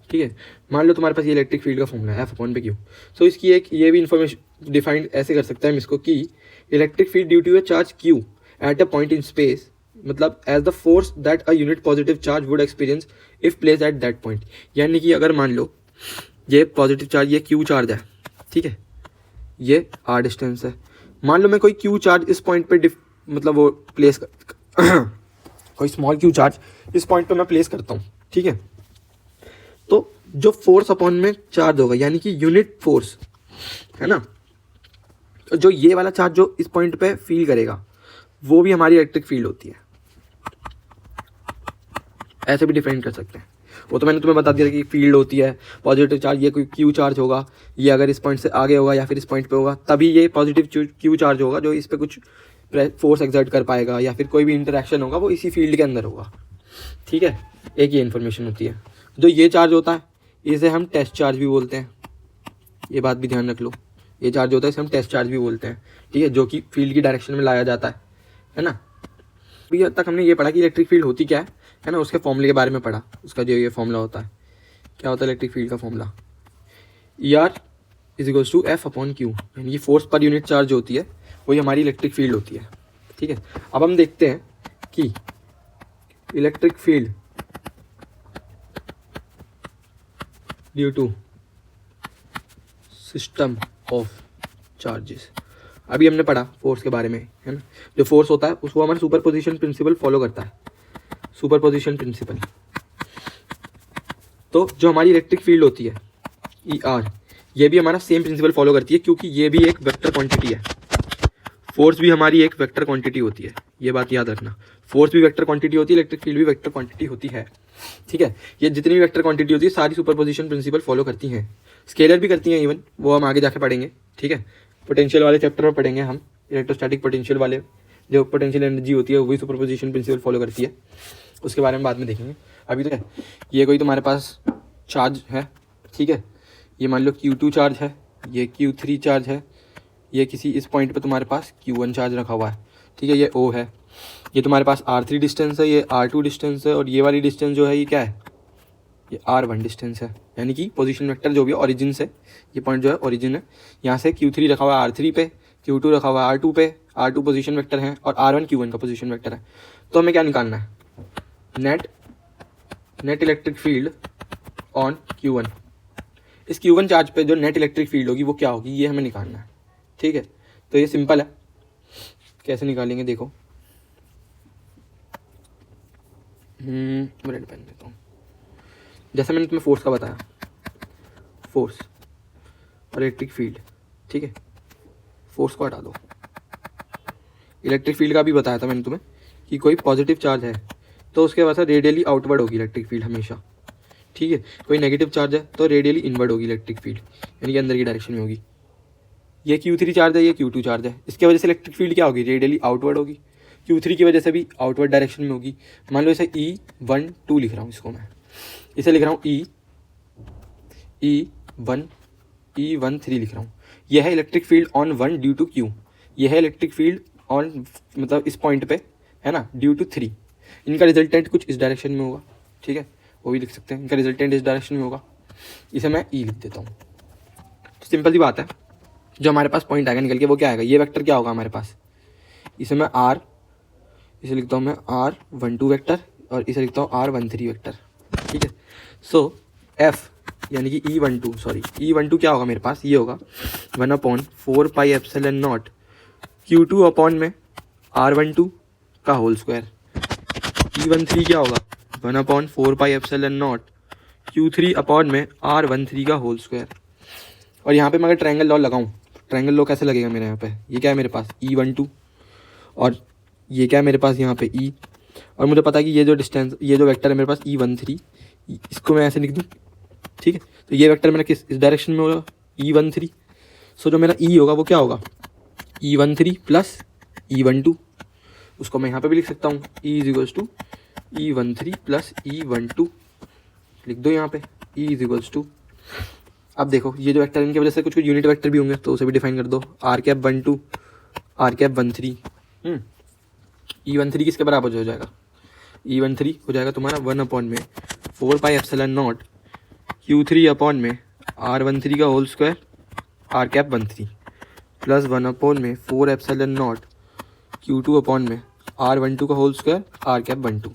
ठीक है। मान लो तुम्हारे पास ये इलेक्ट्रिक फील्ड का फॉर्मूला है F/Q, सो इसकी एक ये भी इन्फॉर्मेशन डिफाइंड ऐसे कर सकता है हम इसको कि electric field due to a charge Q at a point in space मतलब as the force that a unit positive charge would experience if place at that point. यानी कि अगर मान लो ये पॉजिटिव चार्ज, ये क्यू चार्ज है, ठीक है, ये आर डिस्टेंस है, मान लो मैं कोई क्यू चार्ज इस पॉइंट पे मतलब वो प्लेस कोई स्मॉल क्यू चार्ज इस पॉइंट पे मैं प्लेस करता हूँ, ठीक है, तो जो फोर्स अपॉन में चार्ज होगा यानी कि यूनिट फोर्स है ना, तो जो ये वाला चार्ज जो इस पॉइंट पे फील करेगा वो भी हमारी इलेक्ट्रिक फील्ड होती है। ऐसे भी डिफाइन कर सकते हैं, वो तो मैंने तुम्हें बता दिया कि फील्ड होती है पॉजिटिव चार्ज, ये कोई क्यू चार्ज होगा, ये अगर इस पॉइंट से आगे होगा या फिर इस पॉइंट पे होगा तभी ये पॉजिटिव क्यू चार्ज होगा जो इस पे कुछ फोर्स एक्सर्ट कर पाएगा या फिर कोई भी इंटरेक्शन होगा वो इसी फील्ड के अंदर होगा, ठीक है। एक ये इन्फॉर्मेशन होती है। जो ये चार्ज होता है इसे हम टेस्ट चार्ज भी बोलते हैं, ये बात भी ध्यान रख लो, ये चार्ज होता है इसे हम टेस्ट चार्ज भी बोलते हैं, ठीक है, जो कि फील्ड की डायरेक्शन में लाया जाता है ना। अभी तक हमने ये पढ़ा कि इलेक्ट्रिक फील्ड होती क्या है ना, उसके फॉर्मूले के बारे में पढ़ा, उसका जो ये फॉर्मूला होता है, क्या होता है इलेक्ट्रिक फील्ड का formula, E R is equals to F upon Q, यानी कि फोर्स पर यूनिट चार्ज होती है वही हमारी इलेक्ट्रिक फील्ड होती है, ठीक है। अब हम देखते हैं कि electric field due to system of charges, अभी हमने पढ़ा फोर्स के बारे में, है ना, जो फोर्स होता है उसको हमारा सुपरपोजिशन प्रिंसिपल फॉलो करता है, सुपरपोजिशन प्रिंसिपल। तो जो हमारी इलेक्ट्रिक फील्ड होती है ई आर, ये भी हमारा सेम प्रिंसिपल फॉलो करती है क्योंकि ये भी एक वेक्टर क्वांटिटी है, फोर्स भी हमारी एक वेक्टर क्वांटिटी होती है, ये बात याद रखना, फोर्स भी वेक्टर क्वांटिटी होती है, इलेक्ट्रिक फील्ड भी वेक्टर क्वांटिटी होती है, ठीक है। ये जितनी भी वेक्टर क्वांटिटी होती है सारी सुपरपोजिशन प्रिंसिपल फॉलो करती हैं, स्केलर भी करती हैं इवन, वो हम आगे जाके पढ़ेंगे, ठीक है। पोटेंशियल वाले चैप्टर में पढ़ेंगे हम, इलेक्ट्रोस्टैटिक पोटेंशियल वाले जो पोटेंशियल एनर्जी होती है वही सुपरपोजिशन प्रिंसिपल फॉलो करती है, उसके बारे में बाद में देखेंगे। अभी तो ये कोई तुम्हारे पास चार्ज है, ठीक है, ये मान लो Q2 चार्ज है, ये Q3 चार्ज है, ये किसी इस पॉइंट पे तुम्हारे पास Q1 चार्ज रखा हुआ है, ठीक है, ये O है, ये तुम्हारे पास R3 डिस्टेंस है, ये R2 डिस्टेंस है, और ये वाली डिस्टेंस जो है ये क्या है, ये R1 डिस्टेंस है, यानी कि पोजीशन वेक्टर जो भी ओरिजिन से, ये पॉइंट जो है ओरिजिन है, यहाँ से Q3 रखा हुआ है R3 पे, Q2 रखा हुआ है R2 पे, R2 पोजीशन वेक्टर है और R1 Q1 का पोजीशन वेक्टर है। तो हमें क्या निकालना है, net electric field on Q1, इस Q1 चार्ज पे जो नेट इलेक्ट्रिक फील्ड होगी वो क्या होगी ये हमें निकालना है, ठीक है। तो ये सिंपल है, कैसे निकालेंगे देखो, रेड पेन देता हूँ। जैसे मैंने तुम्हें फोर्स का बताया, फोर्स और इलेक्ट्रिक फील्ड, ठीक है, फोर्स को हटा दो, इलेक्ट्रिक फील्ड का भी बताया था मैंने तुम्हें कि कोई पॉजिटिव चार्ज है तो उसके वजह से रेडियली आउटवर्ड होगी इलेक्ट्रिक फील्ड हमेशा, ठीक है, कोई नेगेटिव चार्ज है तो रेडियली इनवर्ड होगी इलेक्ट्रिक फील्ड, यानी कि अंदर की डायरेक्शन में होगी। ये Q3 चार्ज है, ये Q2 चार्ज है, इसके वजह से इलेक्ट्रिक फील्ड क्या होगी, रेडियली आउटवर्ड होगी, Q3 की वजह से भी आउटवर्ड डायरेक्शन में होगी। मान लो इसे E12 लिख रहा हूँ, इसको मैं इसे लिख रहा हूँ E13 लिख रहा हूँ, यह है electric field on 1 due to Q, यह है इलेक्ट्रिक फील्ड ऑन मतलब इस पॉइंट पे है ना ड्यू टू 3, इनका रिजल्टेंट कुछ इस डायरेक्शन में होगा, ठीक है, वो भी लिख सकते हैं, इनका रिजल्टेंट इस डायरेक्शन में होगा, इसे मैं E लिख देता हूँ। तो सिंपल सी बात है, जो हमारे पास पॉइंट आएगा निकल के वो क्या आएगा, ये वेक्टर क्या होगा हमारे पास, इसे मैं इसे लिखता हूँ मैं R12 वेक्टर और इसे लिखता हूँ R13 वेक्टर, ठीक है। सो F यानी कि E12 क्या होगा मेरे पास, ये होगा 1/4πε0 Q2 अपॉन में R12 का होल स्क्वायर, E13 क्या होगा 1/4πε0 Q3 अपॉन में R13 का होल स्क्वायर। और यहाँ पे मैं अगर ट्रायंगल लॉ लगाऊँ, ट्रायंगल लॉ कैसे लगेगा मेरे यहाँ पे, ये क्या है मेरे पास E12 और ये क्या है मेरे पास यहाँ पे E, और मुझे पता है कि ये जो डिस्टेंस, ये जो वेक्टर है मेरे पास E13, इसको मैं ऐसे लिख दूँ, ठीक है। तो ये वेक्टर मेरा किस इस डायरेक्शन में होगा E13, सो जो मेरा E होगा वो क्या होगा E13 प्लस E12, उसको मैं यहाँ पे भी लिख सकता हूँ E E13 प्लस E12 लिख दो यहाँ पे E अब देखो ये जो वेक्टर इनकी वजह से कुछ यूनिट वेक्टर भी होंगे तो उसे भी डिफाइन कर दो, R⁻12 R⁻13 E13 किसके बराबर हो जाएगा, E13 हो जाएगा तुम्हारा 1/4πε0 Q3 अपॉन में R13 का whole square R⁻13 plus 1/4πε0 Q2 upon में R12 का होल स्क्वायर R कैप 12,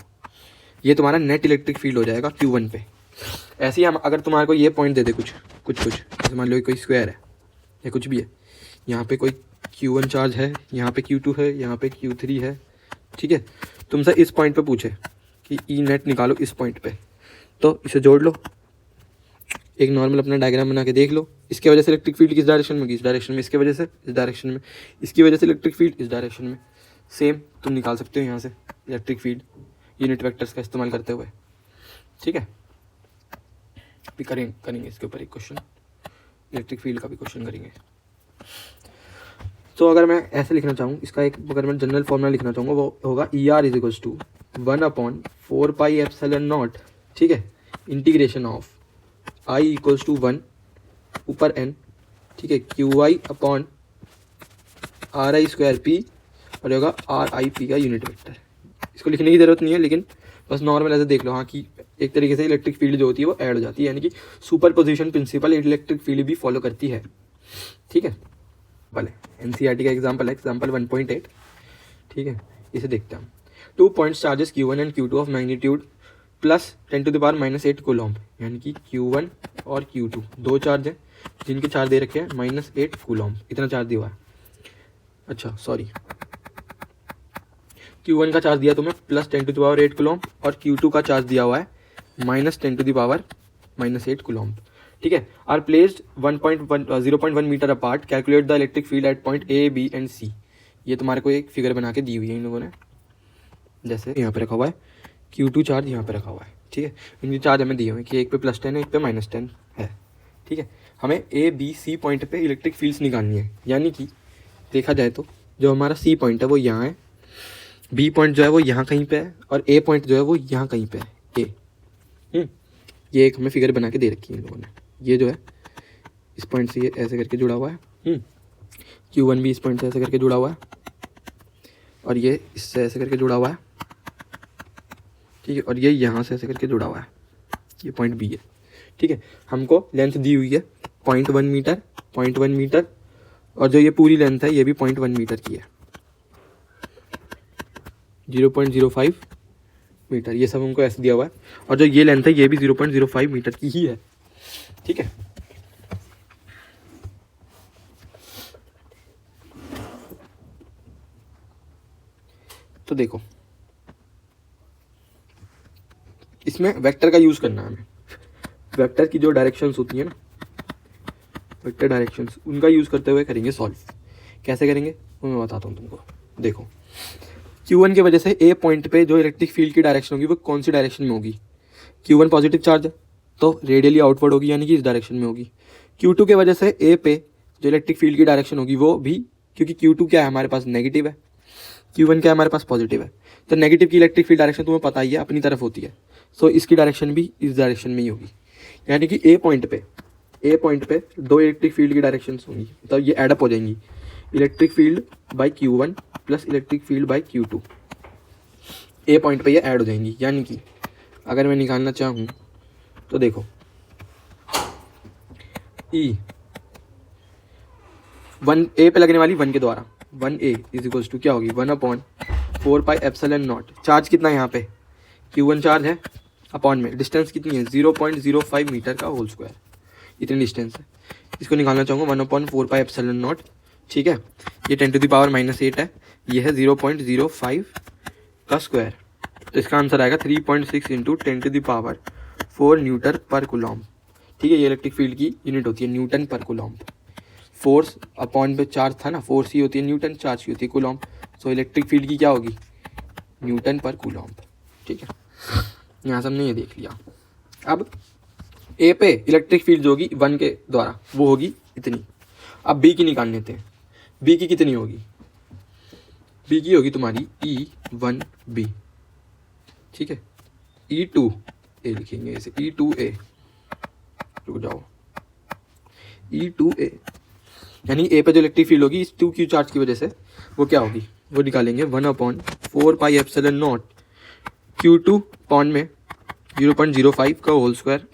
ये तुम्हारा नेट इलेक्ट्रिक फील्ड हो जाएगा Q1 पे। ऐसे ही हम अगर तुम्हारे को ये पॉइंट दे दे कुछ जैसे मान लो कोई स्क्वायर है या कुछ भी है, यहाँ पे कोई Q1 चार्ज है, यहाँ पे Q2 है, यहाँ पे Q3 है, ठीक है, तुमसे इस पॉइंट पे पूछे कि ई नेट निकालो इस पॉइंट पे, तो इसे जोड़ लो, एक नॉर्मल अपना डायग्राम बना के देख लो, इसके वजह से इलेक्ट्रिक फील्ड किस डायरेक्शन में होगी, इस डायरेक्शन में, इसके वजह से इस डायरेक्शन में, इसकी वजह से इलेक्ट्रिक फील्ड इस डायरेक्शन में। सेम तुम निकाल सकते हो यहाँ से इलेक्ट्रिक फील्ड यूनिट वेक्टर्स का इस्तेमाल करते हुए, ठीक है। भी करेंगे इसके ऊपर एक क्वेश्चन, इलेक्ट्रिक फील्ड का भी क्वेश्चन करेंगे। तो अगर मैं ऐसे लिखना चाहूँ, इसका एक अगर मैं जनरल फॉर्मूला लिखना चाहूँगा वो होगा ER इज इक्वल्स टू 1/4πε0, ठीक है, integration of I equals to 1 ऊपर n, ठीक है, QI/RI²P और होगा RIP का यूनिट वेक्टर। इसको लिखने की ज़रूरत नहीं है, लेकिन बस नॉर्मल ऐसे देख लो, हाँ, कि एक तरीके से इलेक्ट्रिक फील्ड जो होती है वो ऐड हो जाती है, यानी कि superposition principle electric field भी फॉलो करती है, ठीक है। भले NCERT का एग्जाम्पल है, एग्जाम्पल 1.8, ठीक है, इसे देखते हैं हम। 2 point charges Q1 and Q2 of magnitude +10⁻⁻8 coulomb, यानी कि Q1 और Q2 दो चार्ज हैं जिनके चार्ज दे रखे हैं -8 कूलॉम्ब, इतना चार्ज दिया हुआ है। अच्छा सॉरी, Q1 का चार्ज दिया तुम्हें +10⁸ कूलॉम्ब और Q2 का चार्ज दिया हुआ है -10⁻⁻8 कूलॉम्ब, ठीक है। Are placed 0.1 meter apart, calculate the electric field at point A, B and C। ये तुम्हारे को एक फिगर बना के दी हुई है इन लोगों ने, जैसे यहाँ पे रखा हुआ है Q2 चार्ज यहाँ पे रखा हुआ है, ठीक है। इनके चार्ज हमें दिए हुए हैं कि एक पे +10 है, एक पे -10 है, ठीक है। हमें A, B, C पॉइंट पे इलेक्ट्रिक फील्ड्स निकालनी है, यानी कि देखा जाए तो जो हमारा C पॉइंट है वो यहाँ है, B पॉइंट जो है वो यहाँ कहीं पे है और A पॉइंट जो है वो यहाँ कहीं पे है, A। ये एक हमें फिगर बना के दे रखी है इन लोगों ने, ये जो है इस पॉइंट से ये ऐसे करके जुड़ा हुआ है, Q1 भी इस पॉइंट से ऐसे करके जुड़ा हुआ है और ये इससे ऐसे करके जुड़ा हुआ है, ठीक है, और ये यहाँ से ऐसे करके जुड़ा हुआ है, ये पॉइंट B है, ठीक है। हमको लेंथ दी हुई है 0.1 मीटर और जो ये पूरी लेंथ है ये भी 0.1 मीटर की है, 0.05 मीटर, ये सब हमको ऐसे दिया हुआ है, और जो ये लेंथ है ये भी 0.05 मीटर की ही है, ठीक है। तो देखो इसमें वेक्टर का यूज करना है हमें, वेक्टर की जो डायरेक्शंस होती है ना, वेक्टर डायरेक्शंस, उनका यूज करते हुए करेंगे सॉल्व। कैसे करेंगे वो मैं बताता हूँ तुमको। देखो Q1 की वजह से A पॉइंट पे जो इलेक्ट्रिक फील्ड की डायरेक्शन होगी वो कौन सी डायरेक्शन में होगी, Q1 पॉजिटिव चार्ज है तो रेडियली आउटवर्ड होगी, यानी कि इस डायरेक्शन में होगी। Q2 के वजह से A पे जो इलेक्ट्रिक फील्ड की डायरेक्शन होगी वो भी, क्योंकि Q2 क्या है हमारे पास नेगेटिव है, Q1 क्या है हमारे पास पॉजिटिव है, तो नेगेटिव की इलेक्ट्रिक फील्ड डायरेक्शन तुम्हें पता ही है अपनी तरफ होती है, सो इसकी डायरेक्शन भी इस डायरेक्शन में ही होगी, यानी कि A पॉइंट पे दो इलेक्ट्रिक फील्ड की डायरेक्शंस होंगी, तो ये एडअप हो जाएंगी, electric field by Q1 plus electric field by Q2, A point पे ये ऐड हो जाएंगी। यानी कि अगर मैं निकालना चाहूँ तो देखो E 1A पे लगने वाली 1 के द्वारा 1A इज इक्वल्स टू क्या होगी 1/4πε0। चार्ज कितना है यहाँ पे, Q1 चार्ज है, अपॉन में डिस्टेंस कितनी है 0.05 मीटर का होल स्क्वायर, इतनी डिस्टेंस है। इसको निकालना चाहूँगा 1/4πε0, ठीक है। ये 10⁻⁻8 है, ये है 0.05 का स्क्वायर, तो इसका आंसर आएगा 3.6 × 10⁻⁴ न्यूटन पर कूलॉम्ब, ठीक है। ये इलेक्ट्रिक फील्ड की यूनिट होती है न्यूटन पर कूलॉम्ब। फोर्स अपॉन पे चार्ज था ना, फोर्स ही होती है न्यूटन, चार्ज की होती है कूलॉम्ब, सो इलेक्ट्रिक फील्ड की क्या होगी न्यूटन पर कूलॉम्ब, ठीक है। यहाँ से हमने ये देख लिया। अब ए पे इलेक्ट्रिक फील्ड जो होगी 1 के द्वारा वो होगी इतनी। अब बी की निकाल लेते हैं, बी की कितनी होगी, बी की होगी तुम्हारी E1B, ठीक है। E2A लिखेंगे इसे, E2A, रुक जाओ, E2A, यानी ए पे जो इलेक्ट्रिक फील्ड होगी इस 2Q चार्ज की वजह से वो क्या होगी, वो निकालेंगे 1/4πε0 Q2 पॉन में 0.05 का whole square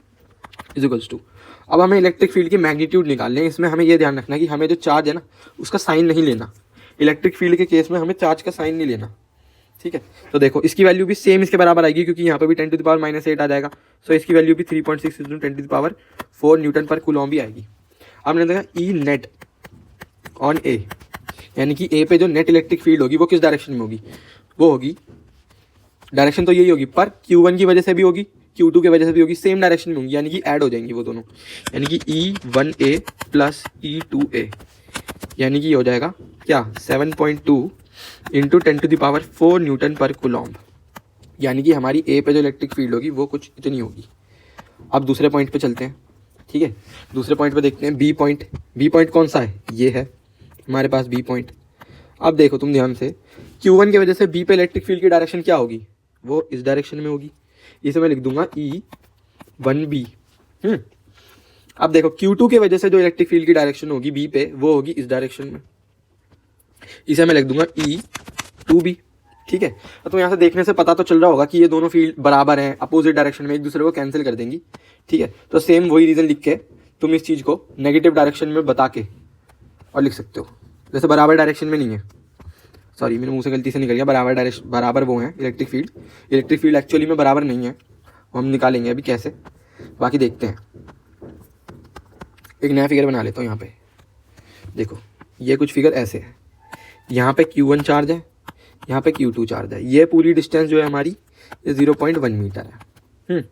is equals to. अब हमें इलेक्ट्रिक फील्ड की मैग्नीट्यूड निकालनी है। इसमें हमें ये ध्यान रखना कि हमें जो चार्ज है ना उसका साइन नहीं लेना, इलेक्ट्रिक फील्ड के केस में हमें चार्ज का साइन नहीं लेना, ठीक है, तो देखो इसकी वैल्यू भी सेम इसके बराबर आएगी क्योंकि यहाँ पे भी 10⁻⁻8 आ जाएगा। सो इसकी वैल्यू भी 3.6 × 10⁻4 न्यूटन पर कूलॉम भी आएगी। अब मैंने देखा ई नेट ऑन ए, यानी कि ए पे जो नेट इलेक्ट्रिक फील्ड होगी वो किस डायरेक्शन में होगी, वो होगी, डायरेक्शन तो यही होगी पर Q1 की वजह से भी होगी, Q2 की वजह से भी होगी, सेम डायरेक्शन में होंगी, यानी कि ऐड हो जाएंगी वो दोनों, यानी कि E1A प्लस E2A, यानी कि हो जाएगा क्या 7.2 × 10⁻4 न्यूटन पर कूलॉम, यानी कि हमारी ए पे जो इलेक्ट्रिक फील्ड होगी वो कुछ इतनी होगी। अब दूसरे पॉइंट पे चलते हैं, ठीक है, दूसरे पॉइंट पे देखते हैं बी पॉइंट। बी पॉइंट कौन सा है, ये है हमारे पास बी पॉइंट। अब देखो तुम ध्यान से, Q1 की वजह से बी पे इलेक्ट्रिक फील्ड की डायरेक्शन क्या होगी, वो इस डायरेक्शन में होगी, इसे मैं लिख दूंगा E1B। अब देखो Q2 की वजह से जो इलेक्ट्रिक फील्ड की डायरेक्शन होगी बी पे वो होगी इस डायरेक्शन में, इसे मैं लिख दूंगा E2B। ठीक है, तो यहाँ से देखने से पता तो चल रहा होगा कि ये दोनों फील्ड बराबर हैं, अपोजिट डायरेक्शन में, एक दूसरे को कैंसिल कर देंगी। ठीक है, तो सेम वही रीज़न लिख के तुम इस चीज़ को नेगेटिव डायरेक्शन में बता के और लिख सकते हो, जैसे बराबर डायरेक्शन में नहीं है, सॉरी मेरे मुंह से गलती से निकल गया, बराबर डायरेक्शन, बराबर वो है इलेक्ट्रिक फील्ड एक्चुअली में बराबर नहीं है, वो हम निकालेंगे अभी कैसे, बाकी देखते हैं। एक नया फिगर बना लेता हूँ यहाँ पे, देखो ये कुछ फिगर ऐसे है, यहाँ पे Q1 चार्ज है, यहाँ पे Q2 चार्ज है, ये पूरी डिस्टेंस जो है हमारी ये 0.1 मीटर है।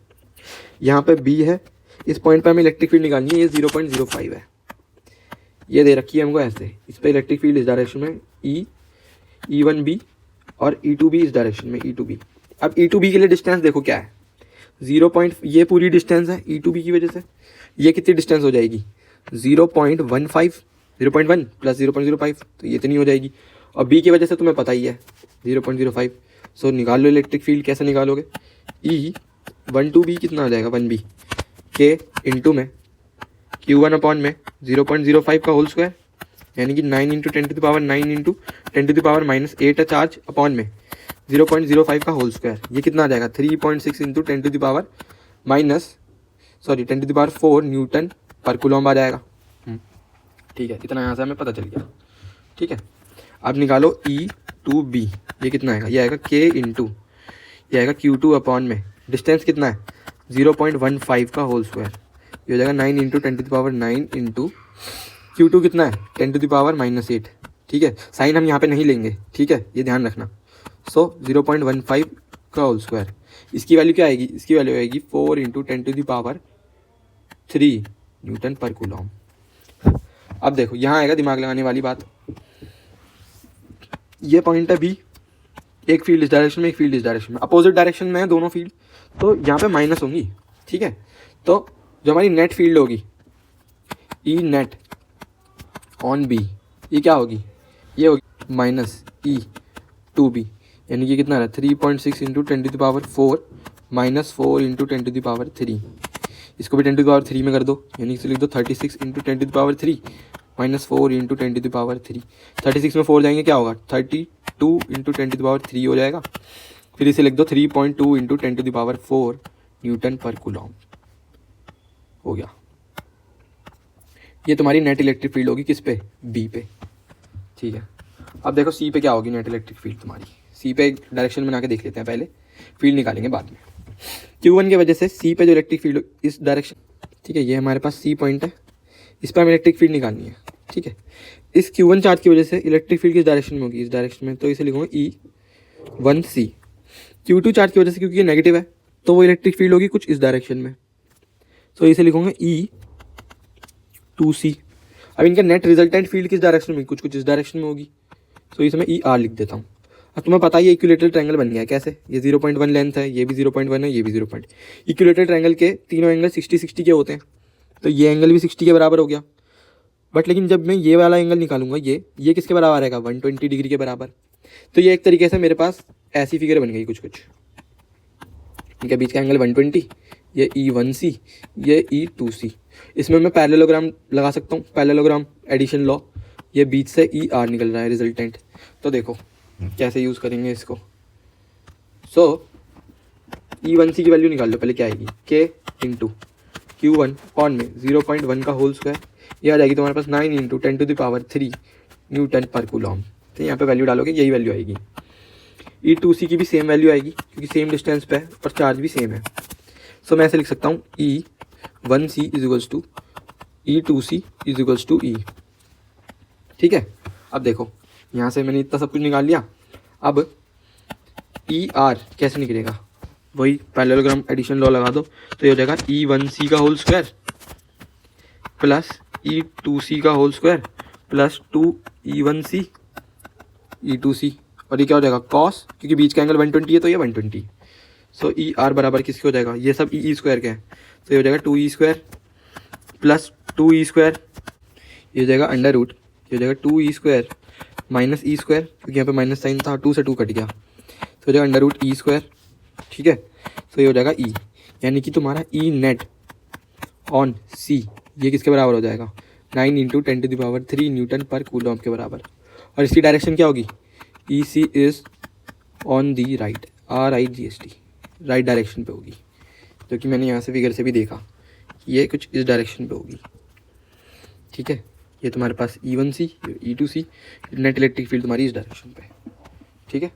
यहाँ पे B है, इस पॉइंट पे हमें इलेक्ट्रिक फील्ड निकालनी है, ये 0.05 है, ये दे रखी है हमको ऐसे, इस पे इलेक्ट्रिक फील्ड इस डायरेक्शन में E1B और E2B इस डायरेक्शन में E2B। अब E2B के लिए डिस्टेंस देखो क्या है, 0. ये पूरी डिस्टेंस है E2B की वजह से, ये कितनी डिस्टेंस हो जाएगी 0.15, 0.1 प्लस 0.05, तो ये इतनी हो जाएगी, और B की वजह से तुम्हें पता ही है 0.05। सो निकाल लो इलेक्ट्रिक फील्ड, कैसे निकालोगे, E1/2B कितना आ जाएगा 1B के इंटू में Q1 में 0.05 का होल स्क्वायर, यानी कि 9 × 10⁻9 × 10⁻8 चार्ज अपॉन में 0.05 का होल स्क्वायर, ये कितना आ जाएगा 3.6 × 10⁻4 न्यूटन पर कूलॉम आ जाएगा। ठीक है, इतना यहाँ से हमें पता चल गया। ठीक है, अब निकालो E2B, ये कितना आएगा, ये आएगा K इंटू, ये आएगा Q2 में, डिस्टेंस कितना है 0.15 का होल स्क्वायर, ये हो जाएगा 9 × 10⁻9 इंटू Q2 कितना है 10⁻−8। ठीक है, साइन हम यहाँ पे नहीं लेंगे, ठीक है, ये ध्यान रखना। सो 0.15 का होल स्क्वायर, इसकी वैल्यू क्या आएगी, इसकी वैल्यू आएगी 4 × 10⁻3 न्यूटन पर कूलॉम। अब देखो यहाँ आएगा दिमाग लगाने वाली बात, ये पॉइंट है B, एक फील्ड इस डायरेक्शन में, एक फील्ड इस डायरेक्शन में, अपोजिट डायरेक्शन में है दोनों फील्ड, तो यहाँ पे माइनस होंगी। ठीक है, तो जो हमारी नेट फील्ड होगी E नेट ऑन B, ये क्या होगी, ये होगी माइनस E2B, यानी कि कितना है 3.6 × 10⁻4 माइनस 4 × 10⁻3, इसको भी 10⁻3 में कर दो, यानी इसे लिख दो 36 × 10⁻3 माइनस 4 × 10⁻3। 36 में 4 जाएंगे क्या होगा 32 × 10⁻3 हो जाएगा, फिर इसे लिख दो 3.2 × 10⁻4 न्यूटन पर कूलॉम हो गया। ये तुम्हारी नेट इलेक्ट्रिक फील्ड होगी किस पे, B पे। ठीक है, अब देखो C पे क्या होगी नेट इलेक्ट्रिक फील्ड तुम्हारी, C पे एक डायरेक्शन बना के देख लेते हैं, पहले फील्ड निकालेंगे बाद में। Q1 की वजह से C पे जो इलेक्ट्रिक फील्ड इस डायरेक्शन, ठीक है, ये हमारे पास C पॉइंट है, इस पर हमें इलेक्ट्रिक फील्ड निकालनी है। ठीक है, इस Q1 चार्ज की वजह से इलेक्ट्रिक फील्ड किस डायरेक्शन में होगी, इस डायरेक्शन में, तो इसे लिखूंगा E1C। Q2 चार्ज की वजह से, क्योंकि ये नेगेटिव है, तो वो इलेक्ट्रिक फील्ड होगी कुछ इस डायरेक्शन में, तो इसे लिखूंगा E2C। अब इनका नेट रिजल्टेंट फील्ड किस डायरेक्शन में, कुछ इस डायरेक्शन में होगी, तो इसे मैं ER लिख देता हूँ। अब तुम्हें पता ही है इक्विलेटरल ट्रायंगल बन गया है, कैसे, ये 0.1 लेंथ है, ये भी 0.1 है, ये भी 0. इक्विलेटरल ट्रायंगल के तीनों एंगल 60-60 के होते हैं, तो ये एंगल भी 60 के बराबर हो गया। बट लेकिन जब मैं ये वाला एंगल निकालूंगा, ये किसके बराबर आएगा 120 डिग्री के बराबर, तो ये एक तरीके से मेरे पास ऐसी फिगर बन गई कुछ, इनके बीच का एंगल 120, ये E1C, ये E2C। इसमें मैं पैरेललोग्राम लगा सकता हूँ, पैरेललोग्राम एडिशन लॉ, ये बीच से ER निकल रहा है रिजल्टेंट, तो देखो कैसे यूज़ करेंगे इसको। सो E1C की वैल्यू निकाल लो पहले, क्या आएगी K इंटू Q1 ऑन में 0.1 का होल स्क्वायर, ये आ जाएगी तुम्हारे पास 9 × 10⁻3 न्यूटन पर कूलॉम। तो यहाँ पे वैल्यू डालोगे, यही वैल्यू आएगी। E2C की भी सेम वैल्यू आएगी क्योंकि सेम डिस्टेंस पे है और चार्ज भी सेम है। सो मैं ऐसे लिख सकता हूँ E1C is equals to E2C is equals to E। ठीक है, अब देखो यहाँ से मैंने इतना सब कुछ निकाल लिया। अब ER कैसे निकलेगा, वही पैरेललोग्राम एडिशन लॉ लगा दो, तो ये हो जाएगा E1C का होल स्क्वायर प्लस E2C का whole square plus 2E1C E2C, और ये क्या हो जाएगा कॉस, क्योंकि बीच का एंगल 120 है तो ये 120। सो ER बराबर किसके हो जाएगा, ये सब E स्क्वायर के हैं, तो ये हो जाएगा 2E square plus 2E square, ये हो जाएगा अंडर रूट, ये हो जाएगा 2E square minus E square, क्योंकि यहाँ पे माइनस साइन था, 2 से 2 कट गया, तो हो जाएगा अंडर रूट E स्क्वायर। ठीक है, तो ये हो जाएगा E, यानी कि तुम्हारा E नेट ऑन C ये किसके बराबर हो जाएगा 9 × 10⁻³ न्यूटन पर कूलम के बराबर। और इसकी डायरेक्शन क्या होगी, EC is on the right, RIGST, right direction पे होगी, जो कि मैंने यहाँ से फिगर से भी देखा ये कुछ इस डायरेक्शन पे होगी। ठीक है, ये तुम्हारे पास E1C E2C, net electric field तुम्हारी इस डायरेक्शन पे। ठीक है।